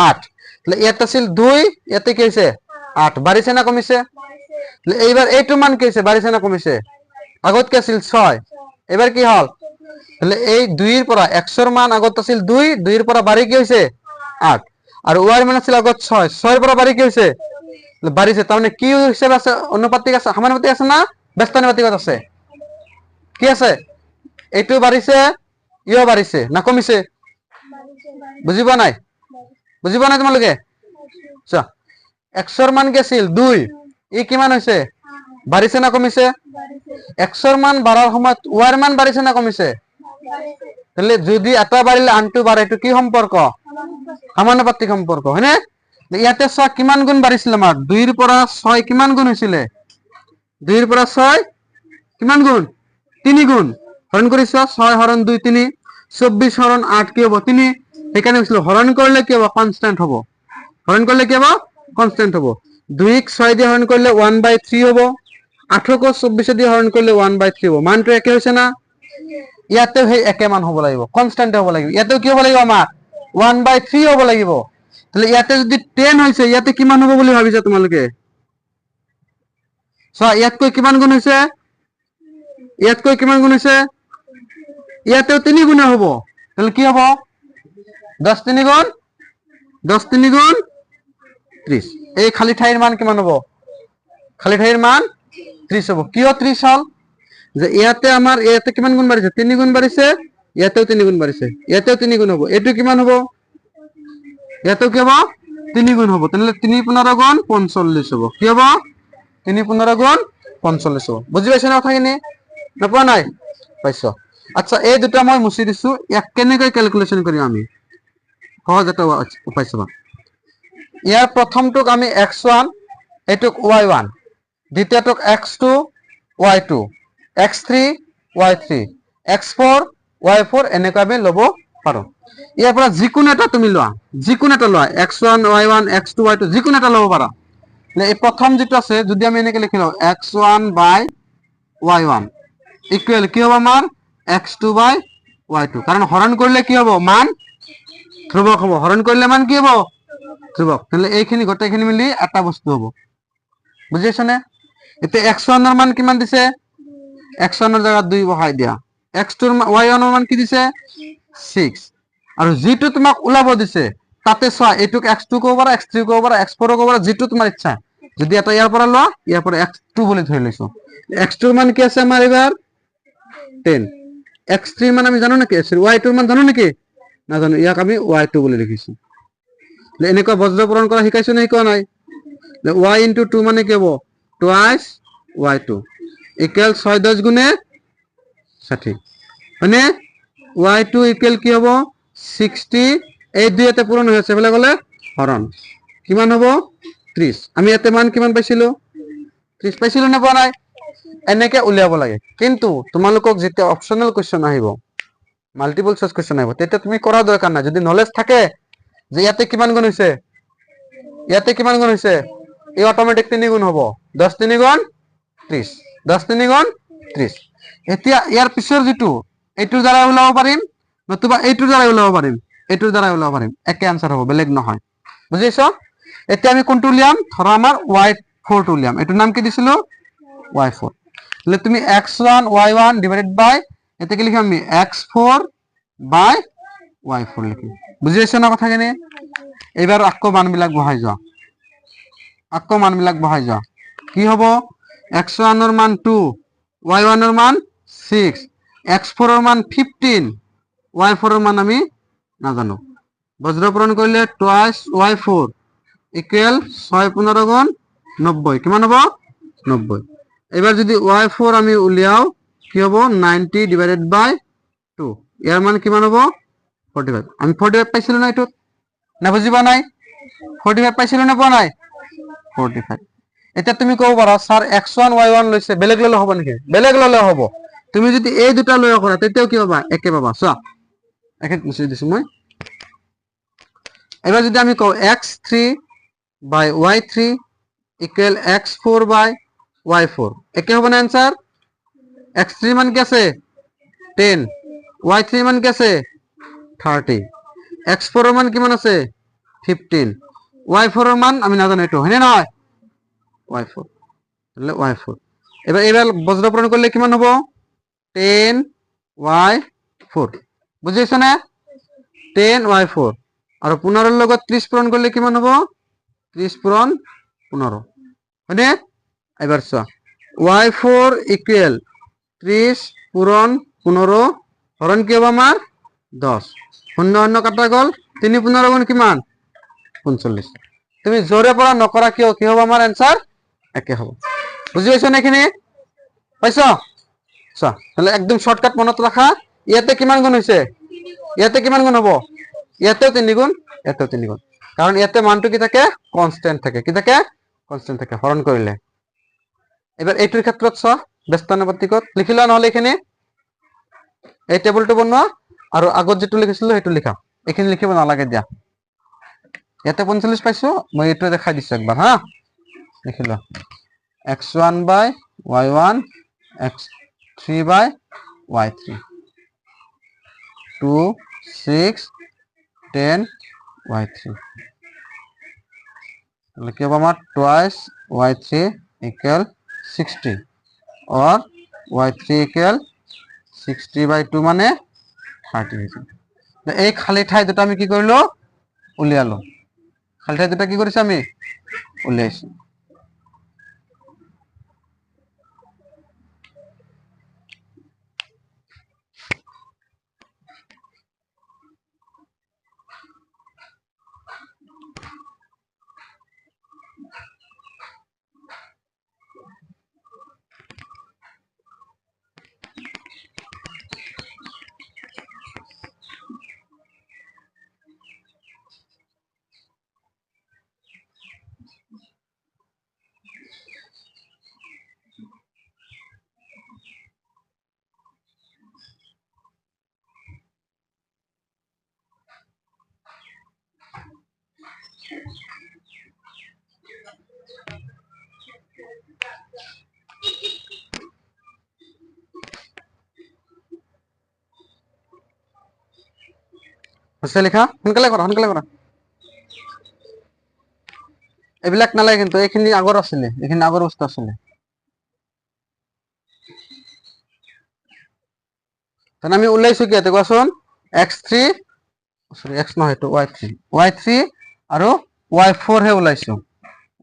8 তাহলে ইয়াত আছিল 2 ইয়াতে কি হৈছে 8 বাঢ়িছে না কমিছে তাহলে এইবাৰ এইটো মান কি হৈছে বাঢ়িছে না কমিছে আগত কি আছিল 6 এবাৰ কি হল তাহলে এই 2 এৰ পৰা x ৰ মান আগত আছিল 2 2 এৰ পৰা বাঢ়ি কি হৈছে 8 আৰু y ৰ মান আছিল আগত 6 6 এৰ পৰা বাঢ়ি কি হৈছে বাঢ়িছে তাৰমানে কি হিচাপে আছে অনুপাতিক আছে সমানুপাতিক আছে না ব্যস্তানুপাতিকত আছে কি আছে এইটো বাঢ়িছে ইও বাঢ়িছে না কমিছে বুজি পোৱা নাই তোমালোকে চা x ৰ মান কি আছিল 2 ই কিমান হৈছে বাঢ়িছে না কমিছে x ৰ মান বাঢ়াৰ সময়ত y ৰ মান বাঢ়িছে না কমিছে তাহলে যদি এটা বাঢ়িলে আনটো বাঢ়ে এটো কি সম্পৰ্ক সমানুপাতিক সম্পৰ্ক হয়নে ইয়াতে চোৱা কিমান গুণ বাঢ়িছিল আমাৰ 2 এৰ পৰা 6 কিমান গুণ হৈছিল 2 এৰ পৰা 6 কিমান গুণ 3 গুণ হৰণ কৰিছ 6 হৰণ 2 3 24 হৰণ 8 কি হ'ব 3 সেইকাৰণে কৈছিলো হৰণ কৰিলে কি হ'ব কনস্ট্যান্ট হ'ব হৰণ কৰিলে কি হ'ব কনস্ট্যান্ট হ'ব 2 ক 6 দিয়ে হৰণ কৰিলে 1/3 হ'ব 8 ক 24 দিয়ে হৰণ কৰিলে 1/3 হ'ব মানটো একে হৈছে না ইয়াতেও সেই একে মান হ'ব লাগিব কনস্ট্যান্ট হ'ব লাগিব ইয়াতেও কি হ'ব লাগিব আমাৰ 1/3 হ'ব লাগিব তাহলে ইয়াতে যদি 10 হৈছে ইয়াতে কিমান হ'ব বুলি ভাবিছা তোমালোকে ইয়াতকৈ কিমান গুণ হৈছে ইয়াতকৈ কিমান গুণ হৈছে ইয়াতেও 3 গুণ হ'ব তাহলে কি হ'ব 10 3 গুণ 10 3 গুণ 30 এই খালি ঠাইৰ মান কিমান হ'ব খালি ঠাইৰ মান 30 হ'ব কিয় 30 হল যে ইয়াতে আমাৰ ইয়াতে কিমান গুণ বাঢ়িছে 3 গুণ বাঢ়িছে ইয়াতেও 3 গুণ বাঢ়িছে ইয়াতেও 3 গুণ হ'ব এটো কিমান হ'ব ইয়াতেও কি হ'ব 3 গুণ হ'ব তাহলে 3 15 গুণ 45 হ'ব কি হ'ব 3 15 গুণ 45 হ'ব বুজি পাইছ না কথাখিনি না পোৱা নাই পাইছ আচ্ছা এই দুটা মই মুছি দিছো ইয়াক কেনেকৈ ক্যালকুলেশন কৰিম আমি সহজ এটা উপায় চাবা ইয়াৰ প্ৰথমটোক আমি x1 এটুক y1 দ্বিতীয়টোক x2 y2 x3 y3 x4 y4 এনেকৈ আমি ল'ব পাৰো ইয়াৰ পৰা যিকোনো এটা তুমি লোৱা যিকোনো এটা লোৱা x1 y1 x2 y2 যিকোনো এটা ল'ব পাৰা এই প্ৰথম যেটো আছে যদি আমি এনেকৈ লিখি লও x1 y1 ইকুয়াল কি হ'ব আমাৰ x2 y2 কাৰণ হৰণ কৰিলে কি হ'ব মান ধ্ৰুবক হ'ব হৰণ কৰিলে মান কি হ'ব ধ্ৰুবক তাহলে এইখিনি গোটেইখিনি মিলি এটা বস্তু হ'ব বুজিছনে এতে x1 এর মান কিমান দিছে x1 এর জায়গা 2 বহাই দিয়া x2 এর y1 এর মান কি দিছে 6 আৰু যেটো তোমাক উলাব দিছে তাতে চোৱা এটুক x2 কব পাৰা x3 কব পাৰা x4 কব পাৰা যেটো তোমাৰ ইচ্ছা যদি এটা ইয়াৰ পৰা লোৱা ইয়াৰ পৰা x2 বুলি ধৰি লৈছো x2 এৰ মান কি আছে আমাৰ এবাৰ 10 x3 মান আমি জানো নাকি y2 মান জানো নাকি না জানো ইয়াক আমি y2 বুলি লিখিছো এনেকুৱা বজ্ৰপূৰণ কৰা শিকাইছো নাই কোৱা নাই y * 2 মানে কি হ'ব টুৱাইস y2 ইকুয়াল 6 10 গুণে 60 মানে y2 ইকুয়াল কি হ'ব 60 এই দুইতে পূৰণ হৈ আছে বলে গলে হৰণ কিমান হ'ব 30 আমি এতে মান কিমান পাইছিলো 30 পাইছিলো না পোৱা নাই এনেকে উলিয়াব লাগে কিন্তু তোমালোকক যেতিয়া অপশনাল কোশ্চেন আহিব মাল্টিপল চয়েস কোশ্চেন আহিব তেতিয়া তুমি কৰা দৰকাৰ নাই যদি নলেজ থাকে যে ইয়াতে কিমান গুণ হৈছে এই অটোমেটিক 3 গুণ হ'ব 10 3 গুণ 30 10 3 গুণ 30 এতিয়া ইয়াৰ পিছৰ যেটো এইটোৰ দ্বাৰা ওলাব পাৰিম নতুবা এইটোৰ দ্বাৰা ওলাব পাৰিম একে আনসাৰ হ'ব বেলেগ নহয় বুজিছো এতিয়া আমি কোনটো উলিয়াম ধৰা আমাৰ y4 টো উলিয়াম এটোৰ নাম কি দিছিলো y4 তাহলে তুমি x1 y1 ডিভাইডেড বাই এতে কি লিখিম আমি x4 বাই y4 লিখিম বুজিছো না কথাখিনি এবাৰ আকৌ মানবিলাক বহাই যোৱা কি হ'ব x1 এর মান 2 y1 এর মান 6 x4 এর মান 15 y4 এর মান আমি না জানো বজ্রপূরণ করলে টুৱাইস y4 ইকুয়াল 6 15 গুণ 90 কিমান হ'ব 90 এবাৰ যদি y4 আমি উলিয়াও কি হ'ব 90 ডিভাইডেড বাই 2 ইয়াৰ মান কিমান হ'ব 45 আমি 45 পাইছিলো না এটো না বুজিবা নাই 45 পাইছিলো না পোৱা নাই 45 এটা তুমি কব পাৰা স্যার x1 y1 লৈছে বেলেগ ললে হ'ব নেকি বেলেগ ললে হ'ব তুমি যদি এই দুটা লয় কৰা তেতিয়াও কি পাবা একে পাবা চোৱা একে মুছি দিছো মই এবাৰ যদি আমি কও x3 বাই y3 ইকুয়াল x4 বাই y4 একে হবে না आंसर x3 মান কি আছে 10 y3 মান কি আছে 30 x4 এর মান কিমান আছে 15 y4 এর মান আমি না জানো এটো হয়নে নয় y4 তাহলে y4 এবার বজ্রপূরণ করলে কিমান হবে 10 y4 বুঝিছো না 10 y4 আর 15 এর লগত 30 পূরণ করলে কিমান হবে 30 পূরণ 15 হয়নে এবার চোৱা y4 ইকুয়াল 30 পূরণ 15 হরণ কি হবে আমার 10 শূন্য শূন্য কাটা গল 3 15 গুণ কিমান 45 তুমি জোরে পড়া নকরা কি হবে আমার आंसर একে হবে বুঝি পাইছো না এখানে পাইছো আচ্ছা তাহলে একদম শর্টকাট মনত রাখা ইয়াতে কিমান গুণ হইছে ইয়াতে কিমান গুণ হবে ইয়াতেও 3 গুণ ইয়াতেও 3 গুণ কারণ ইয়াতে মানটো কি থাকে কনস্ট্যান্ট থাকে হরণ করিলে এবার এইটোৰ ক্ষেত্ৰত চোৱা ব্যস্তানুপাতিকত লিখি লোৱা নহলে এইখিনি এই টেবুলটো বনোৱা আৰু আগত যেটো লিখিছিলো সেইটো লিখা এইখিনি লিখিব নালাগে দিয়া ইয়াতে 45 পাইছো মই এইটো দেখাই দিছো একবাৰ হা লিখি লোৱা x1 by y1 x3 by y3 2 6 10 y3 তাহলে কি হবে আমার twice y3 equal 60 or y3 equal 60 by 2 মানে 30 হয়েছে এই খালি ঠাই দুটো আমি কি করলো উলিয়ালো খালি ঠাই দুটো কি করেছি আমি উলিয়াইছি হচ্ছে লেখা সোনকালে কৰা এইবিলাক নালাগে কিন্তু এইখিনি আগৰ আছিলে এইখিনি আগৰ বস্তু আছিলে তাহলে আমি উলাইছো কি ইয়াতে কোৱাচোন x3 সৰি x নহয় তো y3 আৰু y4 হে উলাইছো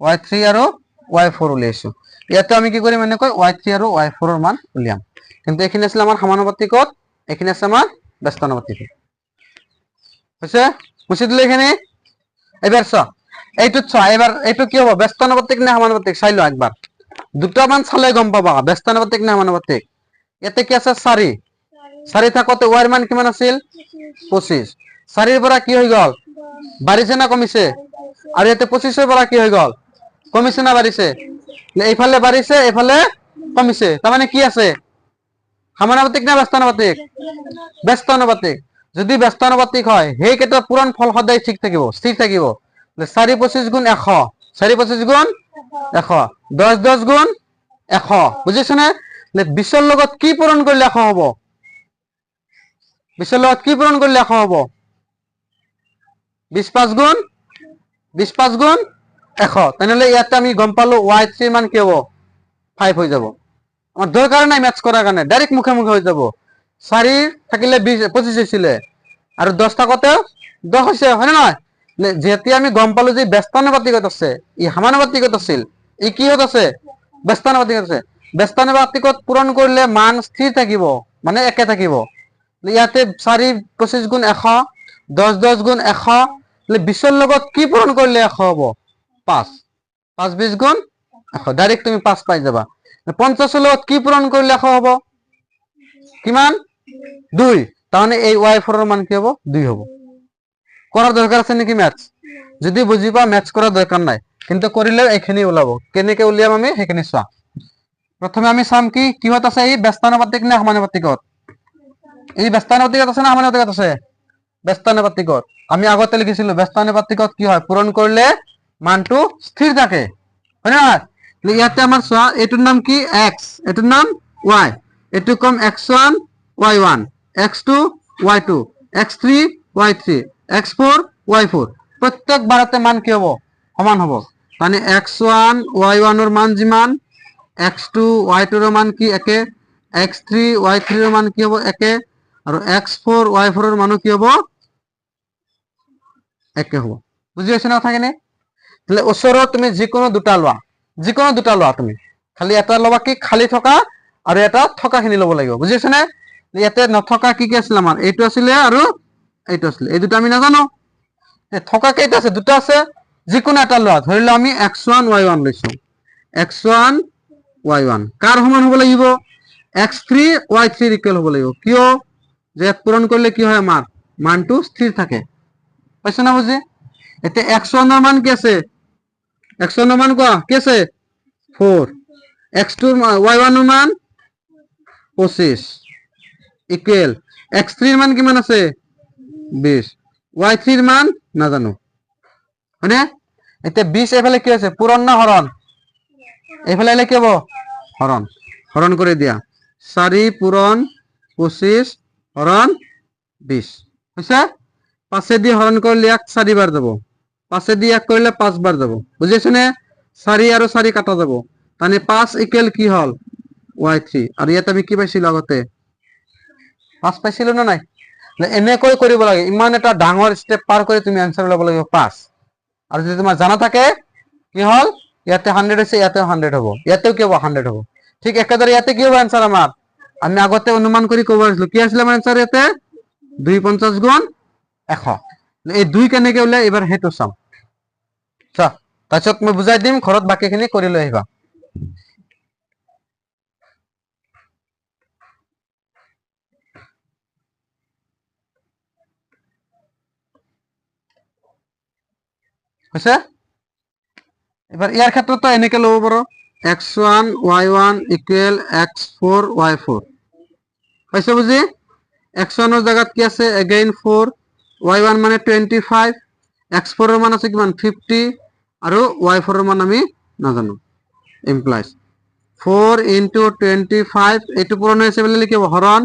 y3 আৰু y4 উলাইছো ইয়াতে আমি কি কৰিম মানে কয় y3 আৰু y4 ৰ মান উলিয়াম কিন্তু এইখিনি আছিল আমাৰ সমানুপাতিকত এইখিনি আছে আমাৰ ব্যস্তানুপাতিকত হৈছে মুছি দিলে এখানে এবার চ এইটুত চ এবার এইটু কি হবে ব্যস্তানুপাতিক না সমানুপাতিক চাই লো একবার দুটো মান চালে গম পাবা ব্যস্তানুপাতিক না সমানুপাতিক এতে কি আছে 4 4 থাকতে y এর মান কিমান আছিল 25 4 এর পৰা কি হৈ গল বাড়িছে না কমিছে আৰ এতে 25 এৰ পৰা কি হৈ গল কমিছে না বাড়িছে এইফালে বাড়িছে এইফালে কমিছে তার মানে কি আছে সমানুপাতিক না ব্যস্তানুপাতিক ব্যস্তানুপাতিক যদি ব্যস্তানুপাতিক হয় সেই ক্ষেত্ৰত পূৰণ ফল সদায় ঠিক থাকিব স্থিৰ থাকিব 4 25 গুণ 100 4 25 গুণ 100 10 10 গুণ 100 বুজিছনে 20 ৰ লগত কি পূৰণ কৰিলে 100 হ'ব 20 ৰ লগত কি পূৰণ কৰিলে 100 হ'ব 20 5 গুণ 20 5 গুণ 100 তেনেহলে ইয়াতে আমি গম পালো y3 মান কি হ'ব 5 হৈ যাব আমার দরকার নাই ম্যাচ করার কারণে ডাইরেক্ট মুখে মুখে হয়ে যাব 4 থাকিলে 20 25 হইছিল আর 10 থাকতে 10 হইছে হয় না যেহেতু আমি গম পালো যে ব্যস্তানুপাতিকত আছে ই সমানুপাতিকত আছিল ই কি হত আছে ব্যস্তানুপাতিকত আছে ব্যস্তানুপাতিকত পূরণ করলে মান স্থির থাকিব মানে একে থাকিব ইয়াতে 4 25 গুণ 100 10 10 গুণ 100 20 ৰ লগত কি পূরণ করলে 100 হ'ব 5 5 20 গুণ 100 ডাইরেক্ট তুমি 5 পাই যাবা 50 ৰ লগত কি পূরণ করলে 100 হ'ব কিমান 2 তাহলে এই y4 এর মান কি হবে 2 হবে করার দরকার আছে নাকি ম্যাথ যদি বুঝিবা ম্যাথ করার দরকার নাই কিন্তু করিলে এখানে ওলাবো কেনেকে উলিয়াম আমি সেখানে চোৱা প্রথমে আমি চাম কি কিহত আছে এই ব্যস্তানুপাতিক না সমানুপাতিকত এই ব্যস্তানুপাতিকত আছে না সমানুপাতিকত আছে ব্যস্তানুপাতিকত আমি আগতে লিখিছিলো ব্যস্তানুপাতিকত কি হয় পূরণ করলে মানটো স্থির থাকে হয় না ইয়াতে আমার চোৱা এটার নাম কি x এটার নাম y এটু কম x1 y1 x2 y2 x3 y3 x4 y4 প্রত্যেক বারতে মান কি হবো সমান হবো মানে x1 y1 এর মান যিমান x2 y2 এর মান কি একে x3 y3 এর মান কি হবো একে আর x4 y4 এর মানও কি হবো একে হবো বুঝি পাইছ না থাকেনে তাহলে ওচৰত তুমি যিকোনো দুটা লোৱা তুমি খালি এটা লবা কি খালি থকা আৰু এটা থকাখিনি লব লাগিব বুজি পাইছ না ইয়াতে নথকা কি কি আছিল আমাৰ এইটো আছিল আৰু এইটো আছিল এই দুটা আমি নাজানো থকা কেইটা আছে দুটা আছে যিকোনো এটা লোৱা ধৰিলো আমি x1 y1 লৈছো x1 y1 কাৰ সমান হ'ব লাগিব x3 y3 ইকুয়াল হ'ব লাগিব কিয় যে পূৰণ কৰিলে কি হয় আমাৰ মানটো স্থিৰ থাকে পাইছ না বুজি এতে x1 এর মান কি আছে x1 এর মান কি আছে 4 x2 y1 এর মান 25 ইকুয়াল x3 এর মান কিমান আছে 20 y3 এর মান না জানো মানে এতে 20 এফালে কি আছে পূরণ না হরণ এফালে এলে কি হবে হরণ হরণ করে দিয়া 4 পূরণ 25 হরণ 20 হইছে 5 দিয়ে হরণ করলে 4 বার দেব 5 দিয়ে 1 করলে 5 বার দেব বুঝেছো না 4 আর 4 কাটা যাব মানে 5 ইকুয়াল কি হল y3 আর ইয়াতে আমি কি পাইছিল আগতে 5 পাইছিল না নাই এনেকৈ কৰিব লাগে ইমান এটা ডাঙৰ স্টেপ পাৰ কৰি তুমি आंसर ল'ব লাগিব 5 আৰু যদি তোমাৰ জানা থাকে কি হল ইয়াতে 100 আছে ইয়াতে 100 হ'ব ইয়াতেও কি হ'ব 100 হ'ব ঠিক একেদৰে ইয়াতে কি হ'ব आंसर আমাৰ আমি আগতে অনুমান কৰি ক'ব আছিল কি আছিল আমাৰ आंसर ইয়াতে 250 গুণ 100 এই 2 কেনেকৈ ওলাই এবাৰ হেতু চাম চা তাৰপিছত মই বুজাই দিম ঘৰত বাকিখিনি কৰি লৈ আহিবা হইছে এবার ইয়ার ক্ষেত্রে তো এনেকে লব পারো x1 y1 equal x4 y4 পাইছো বুঝি x1 এর জায়গাত কি আছে अगेन 4 y1 মানে 25 x4 এর মান আছে কিমান 50 আর y4 এর মান আমি না জানো ইমপ্লাইজ 4 into 25 এটু পূরণ হয়েছে বলে লিখব হরণ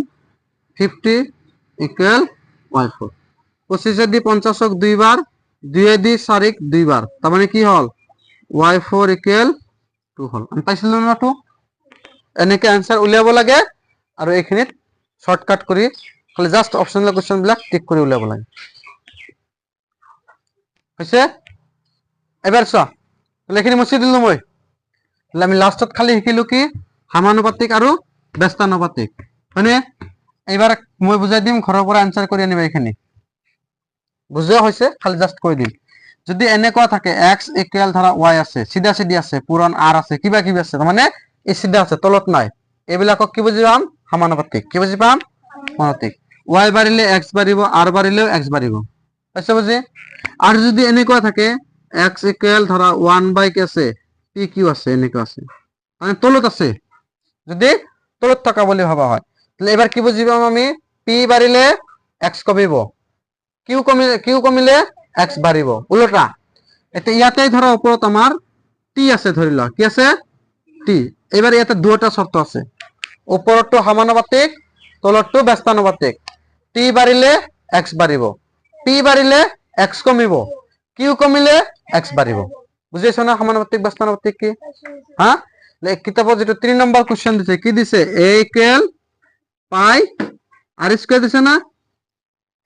50 ইকুয়াল y4 25 দি 50 দুইবার 2 দি 4 দুইবার তার মানে কি হল y4 ইকুয়াল 2 হল আমি পাইছিলাম না 2 এনেকে आंसर উলিয়াব লাগে আর এইখিনিত শর্টকাট কৰি খালি জাস্ট অপশনাল কোশ্চেন বিলাক টিক কৰি উলিয়াব লাগে হইছে এবাৰ চোৱা লেখিনি মুছি দিলো মই আমি লাস্টত খালি শিকিলো কি সমানুপাতিক আৰু ব্যস্তানুপাতিক মানে এবাৰ মই বুজাই দিম ঘৰৰ পৰা आंसर কৰি আনিবা এখানে বুঝা হইছে খালি জাস্ট কৈ দিম যদি এনেকুৱা থাকে x ইকুয়াল ধৰা y আছে সিধা সিধি আছে পূরণ r আছে কিবা কিবা আছে মানে এই সিধা আছে তলত নাই এবিলাকক কি বুজি পাম সমানুপাতিক কি বুজি পাম সমানুপাতিক y বাড়িলে x বাড়িব r বাড়িলেও x বাড়িব পাইছো বুজি আর যদি এনেকুৱা থাকে x ইকুয়াল ধৰা 1 কি আছে p q আছে এনেকুৱা আছে মানে তলত আছে যদি তলত থাকা বলি ভাবা হয় তাহলে এবার কি বুজি পাম আমি p বাড়িলে x কমিব কিউ কমিলে x বাড়িব উল্টা এটা ইয়াতে ধরো উপরত আমার টি আছে ধরিল কি আছে টি এবার ইয়াতে দুটো শর্ত আছে উপরটো সমানুপাতিক তলটো ব্যস্তানুপাতিক টি বাড়িলে x বাড়িব পি বাড়িলে x কমিব কিউ কমিলে x বাড়িব বুঝেছো না সমানুপাতিক ব্যস্তানুপাতিক কি হ্যাঁ কিতাবত যেটা 3 নম্বর কোশ্চেন দিছে কি দিছে a ইকুয়াল পাই আর স্কয়ার দিছে না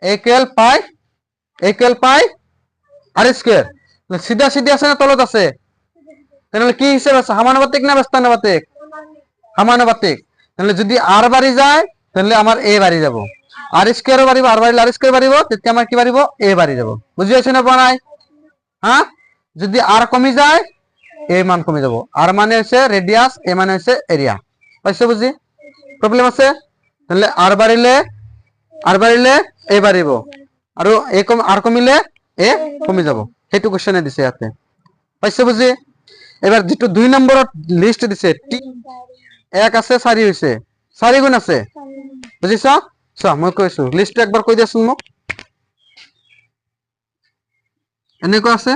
a ইকুয়াল পাই আর স্কয়ার সিধা সিধি আছে না তলত আছে তাহলে কি হিসাব আছে সমানুপাতিক না ব্যস্তানুপাতিক সমানুপাতিক তাহলে যদি r বাড়ি যায় তাহলে আমার a বাড়ি যাব আর স্কয়ার বাড়িব r বাড়িলে আর স্কয়ার বাড়িব তেতিয়া আমার কি বাড়িব a বাড়ি যাব বুঝি আছে না বানাই হ্যাঁ যদি r কমি যায় a মান কমি যাব r মানে হচ্ছে রেডিয়াস a মানে হচ্ছে এরিয়া পাইছো বুঝি প্রবলেম আছে তাহলে r বাড়িলে a বাড়িব আৰু a কম r কমিলে a কমি যাব হেতু কোশ্চেনে দিছে ইয়াতে পাইছো বুঝি এবার যেটো 2 নম্বরত লিস্ট দিছে টি 1 আছে 4 হইছে 4 গুণ আছে বুঝিছো চা মই কইছো লিস্ট একবার কই দিছুন মোক এনেকো আছে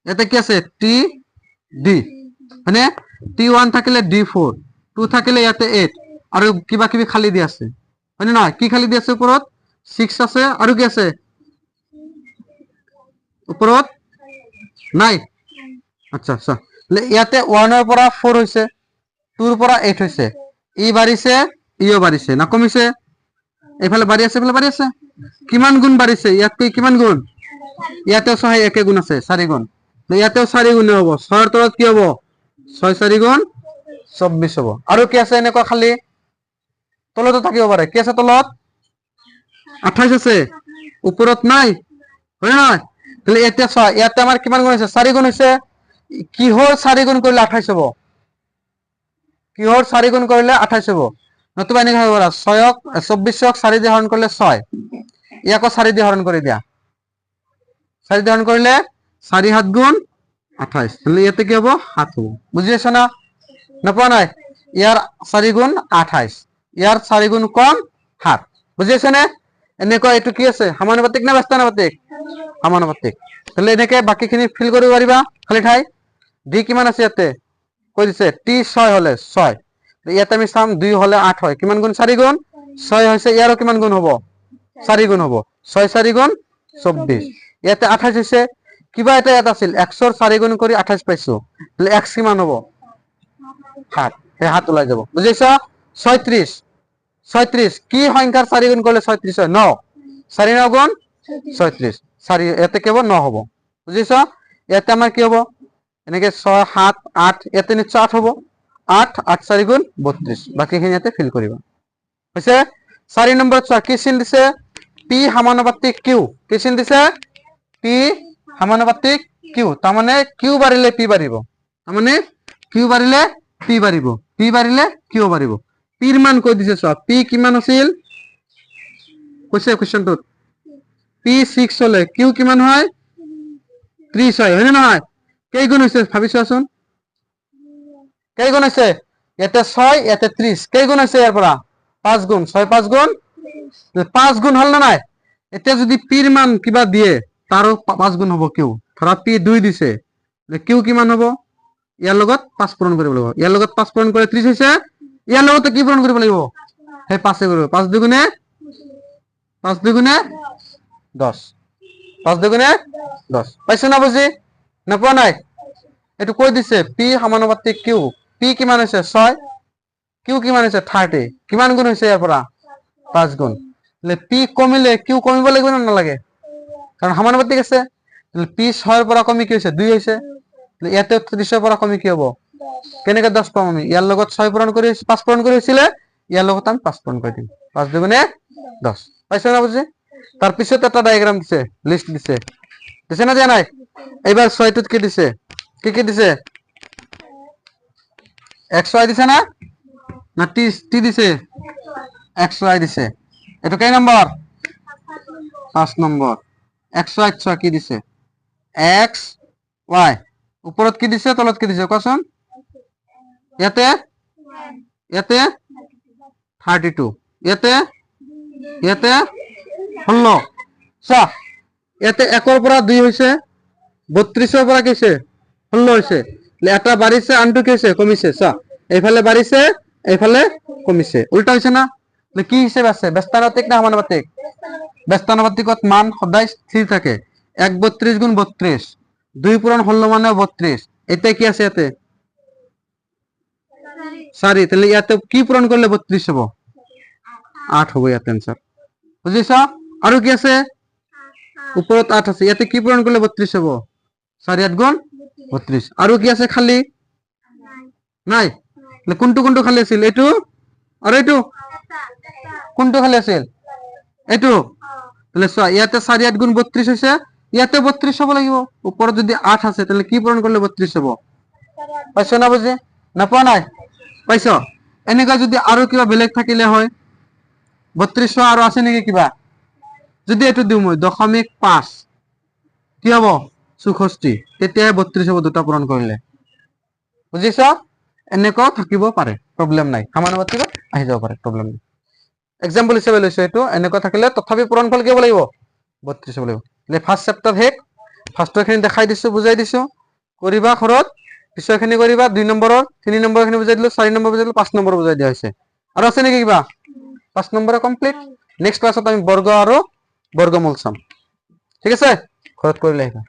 এতে কি আছে টি ডি মানে টি1 থাকিলে d4 2 থাকিলে ইয়াতে 8 আৰু কিবা কিবি খালি দি আছে মানে না কি খালি দি আছে উপৰত 6 আছে আৰু কি আছে উপৰত নাই আচ্ছা আচ্ছা ইয়াতে 1 এৰ পৰা 4 হইছে 2 এৰ পৰা 8 হইছে ই বাড়িছে ইও বাড়িছে না কমিছে এফালে বাড়ি আছে এফালে বাড়ি আছে কিমান গুণ বাড়িছে ইয়াতে কিমান গুণ ইয়াতে 6 একে গুণ আছে 4 গুণ ইয়াতেও 4 গুণ হ'ব 6 এর তলত কি হ'ব 6 4 গুণ 24 হ'ব আৰু কি আছে এনেকুৱা খালি তলতো থাকিব পাৰে কি আছে তলত 28 আছে উপৰত নাই হয় না তাহলে এতে ইয়াতে আমাৰ কিমান গুণ আছে 4 গুণ আছে কিহৰ 4 গুণ কৰিলে 28 হ'ব কিহৰ 4 গুণ কৰিলে 28 হ'ব নতুবা এনেকৈ হ'ব 6ক 24ক 4 দিয়ে হৰণ কৰিলে 6 ইয়াকো 4 দিয়ে হৰণ কৰি দিয়া 4 দিয়ে হৰণ কৰিলে 4 7 গুণ 28, তাহলে ইয়াতে কি হবো 7 হবো। বুঝি আছো না? না পোৱা নাই? ইয়াৰ 4 গুণ 28, ইয়াৰ 4 গুণ কম 7। বুঝি আছে নে? এনেকুৱা এইটো কি আছে, সমানুপাতিক না ব্যস্তানুপাতিক? সমানুপাতিক। তাহলে এনেকে বাকি খিনি ফিল কৰিব পাৰিবা খালি ঠাই। ডি কিমান আছে ইয়াতে কৈ দিছে, টি 6 হলে 6, ইয়াতে আমি চাম 2 হলে 8 হয়, কিমান গুণ? 4 গুণ 6 হৈছে, ইয়াৰো কিমান গুণ হ'ব? 4 গুণ হ'ব, 6 4 গুণ 24। ইয়াতে 28 হৈছে, কিবা এটা ইয়াত আছিল x ৰ 4 গুণ কৰি 28 পাইছো, তাহলে x কিমান হ'ব? 7, এই 7 ওলাই যাব। বুজিছা? 36, 36 কি সংখ্যাৰ 4 গুণ কৰিলে 36 হয়? 9, 4 9 গুণ 36, 4 ইয়াতে কি হ'ব? 9 হ'ব। বুজিছা? ইয়াতে আমাৰ কি হ'ব? এনেকে 6 7 8, ইয়াতে নিশ্চয় 8 হ'ব, 8 8 4 গুণ 32, বাকিখিনি ইয়াতে ফিল কৰিবা। হৈছে? 4 নম্বৰত চোৱা কি চিন দিছে? পি সমানুপাতিক কিউ। কি চিন দিছে? পি সমানুপাতিক কিউ, তাৰমানে কিউ বাঢ়িলে পি বাঢ়িব, তাৰমানে কিউ বাঢ়িলে পি বাঢ়িব, পি বাঢ়িলে কিউ বাঢ়িব। পিৰ মান কৈ দিছে চোৱা, পি কিমান আছিল কৈছে কোৱেশ্চনটোত? পি 6 হলে কিউ কিমান হয়? 30 হয়, হয়নে নহয়? কেই গুণ হৈছে ভাবি চোৱাচোন, কেই গুণ হৈছে? ইয়াতে 6 ইয়াতে 30, কেই গুণ হৈছে ইয়াৰ পৰা? 5 গুণ, 6 5 গুণ 5 গুণ হল না নাই? এতিয়া যদি পিৰ মান কিবা দিয়ে তাৰো 5 গুণ হ'ব কিউ। ধৰা পি 2 দিছে, কিউ কিমান হ'ব? ইয়াৰ লগত 5 পূৰণ কৰিব লাগিব, ইয়াৰ লগত 5 পূৰণ কৰিলে 30 হৈছে, ইয়াৰ লগতে কি পূৰণ কৰিব লাগিব? সেই 5 কৰিব, 5 দুগুণে 5 দুগুণে 10, 5 দুগুণে 10। পাইছো না বুজি? নাপোৱা নাই? এইটো কৈ দিছে পি সমানুপাতিক কিউ, পি কিমান হৈছে? 6, কিউ কিমান হৈছে? 30, কিমান গুণ হৈছে ইয়াৰ পৰা? 5 গুণ। পি কমিলে কিউ কমিব লাগিব না নালাগে? কাৰণ সমানুপাতিক আছে। পি 6 পৰা কমি কি হৈছে? 2 হৈছে, ইয়াতে 30 পৰা কমি কি হ'ব? কেনেকে 10 পাম আমি? ইয়াৰ লগত 6 পূৰণ কৰি 5 পূৰণ কৰি হৈছিলে, ইয়াৰ লগত আমি 5 পূৰণ কৰি দিম, 5 দুগুণে 10। পাইছো না বুজি? তাৰপিছত এটা ডায়াগ্ৰাম দিছে, লিষ্ট দিছে, দিছে না দিয়া নাই? এইবাৰ 6টোত কি দিছে? কি কি দিছে? এক্স ওয়াই দিছে না? না টি টি দিছে? এক্স ওয়াই দিছে। এটা কেই নম্বর? 5 নম্বর। এক্স ওয়াই চোৱা কি দিছে? এক্স ওয়াই ওপৰত কি দিছে তলত কি দিছে কোৱাচোন? ইয়াতে ইয়াতে 32, ইয়াতে ইয়াতে 16। চোৱা ইয়াতে 1 ৰ পৰা 2 হৈছে, 32 ৰ পৰা কি হৈছে? 16 হৈছে। এটা বাঢ়িছে আনটো কি হৈছে? কমিছে। চোৱা এইফালে বাঢ়িছে এইফালে কমিছে, উল্টা হৈছে না? কি হিচাপ আছে? ব্যস্তানুপাতিক না সমানুপাতিক? ব্যস্তানুপাতিকত মান সদায় স্থিৰ থাকে। 1 32 গুণ 32, 2 পূৰণ 16 মানে 32। এতিয়া কি আছে ইয়াতে? 4, তাহলে ইয়াতে কি পূৰণ কৰিলে 32 হ'ব? 8 হ'ব ইয়াতে आंसर। বুজিছা? আৰু কি আছে? ওপৰত 8 আছে, ইয়াতে কি পূৰণ কৰিলে 32 হ'ব? 4 8 গুণ 32। আৰু কি আছে খালি? নাই। কোনটো কোনটো খালি আছিল? এইটো আৰু এইটো কোনটো খালি আছিল? এইটো। তাহলে চোৱা ইয়াতে 4 8 গুণ 32 হৈছে, ইয়াতে 32 হ'ব লাগিব। ওপৰত যদি 8 আছে তাহলে কি পূৰণ কৰিলে 32 হ'ব? পাইছো না বুজি? নাপোৱা নাই? পাইছো? এনেকা যদি আৰু কিবা বেলেগ থাকিলে হয়, 32 আৰু আছে নেকি কিবা? যদি এইটো দিওঁ মই 0.5 কি হ'ব? 64, তেতিয়াহে 32 হ'ব দুটা পূৰণ কৰিলে। বুজিছ? এনেকুৱাও থাকিব পাৰে, প্ৰব্লেম নাই, সমানুপাতিকত আহি যাব পাৰে, প্ৰব্লেম নাই। এক্সাম্পল হিচাপে লৈছো এইটো, এনেকুৱা থাকিলে তথাপি পূৰণফল কি হ'ব লাগিব? 32 হ'ব লাগিব। ফাৰ্ষ্ট চেপ্টাৰ শেষ। ফাৰ্ষ্টৰখিনি দেখাই দিছো, বুজাই দিছো, কৰিবা ঘৰত। পিছৰখিনি কৰিবা, 2 নম্বৰৰ 3 নম্বৰখিনি বুজাই দিলো, 4 নম্বৰ বুজাই দিলো, 5 নম্বৰ বুজাই দিয়া হৈছে। আৰু আছে নেকি কিবা? 5 নম্বৰে কমপ্লিট। নেক্সট ক্লাছত আমি বৰ্গ আৰু বৰ্গমূল চাম। ঠিক আছে? ঘৰত কৰিলে আহিবা।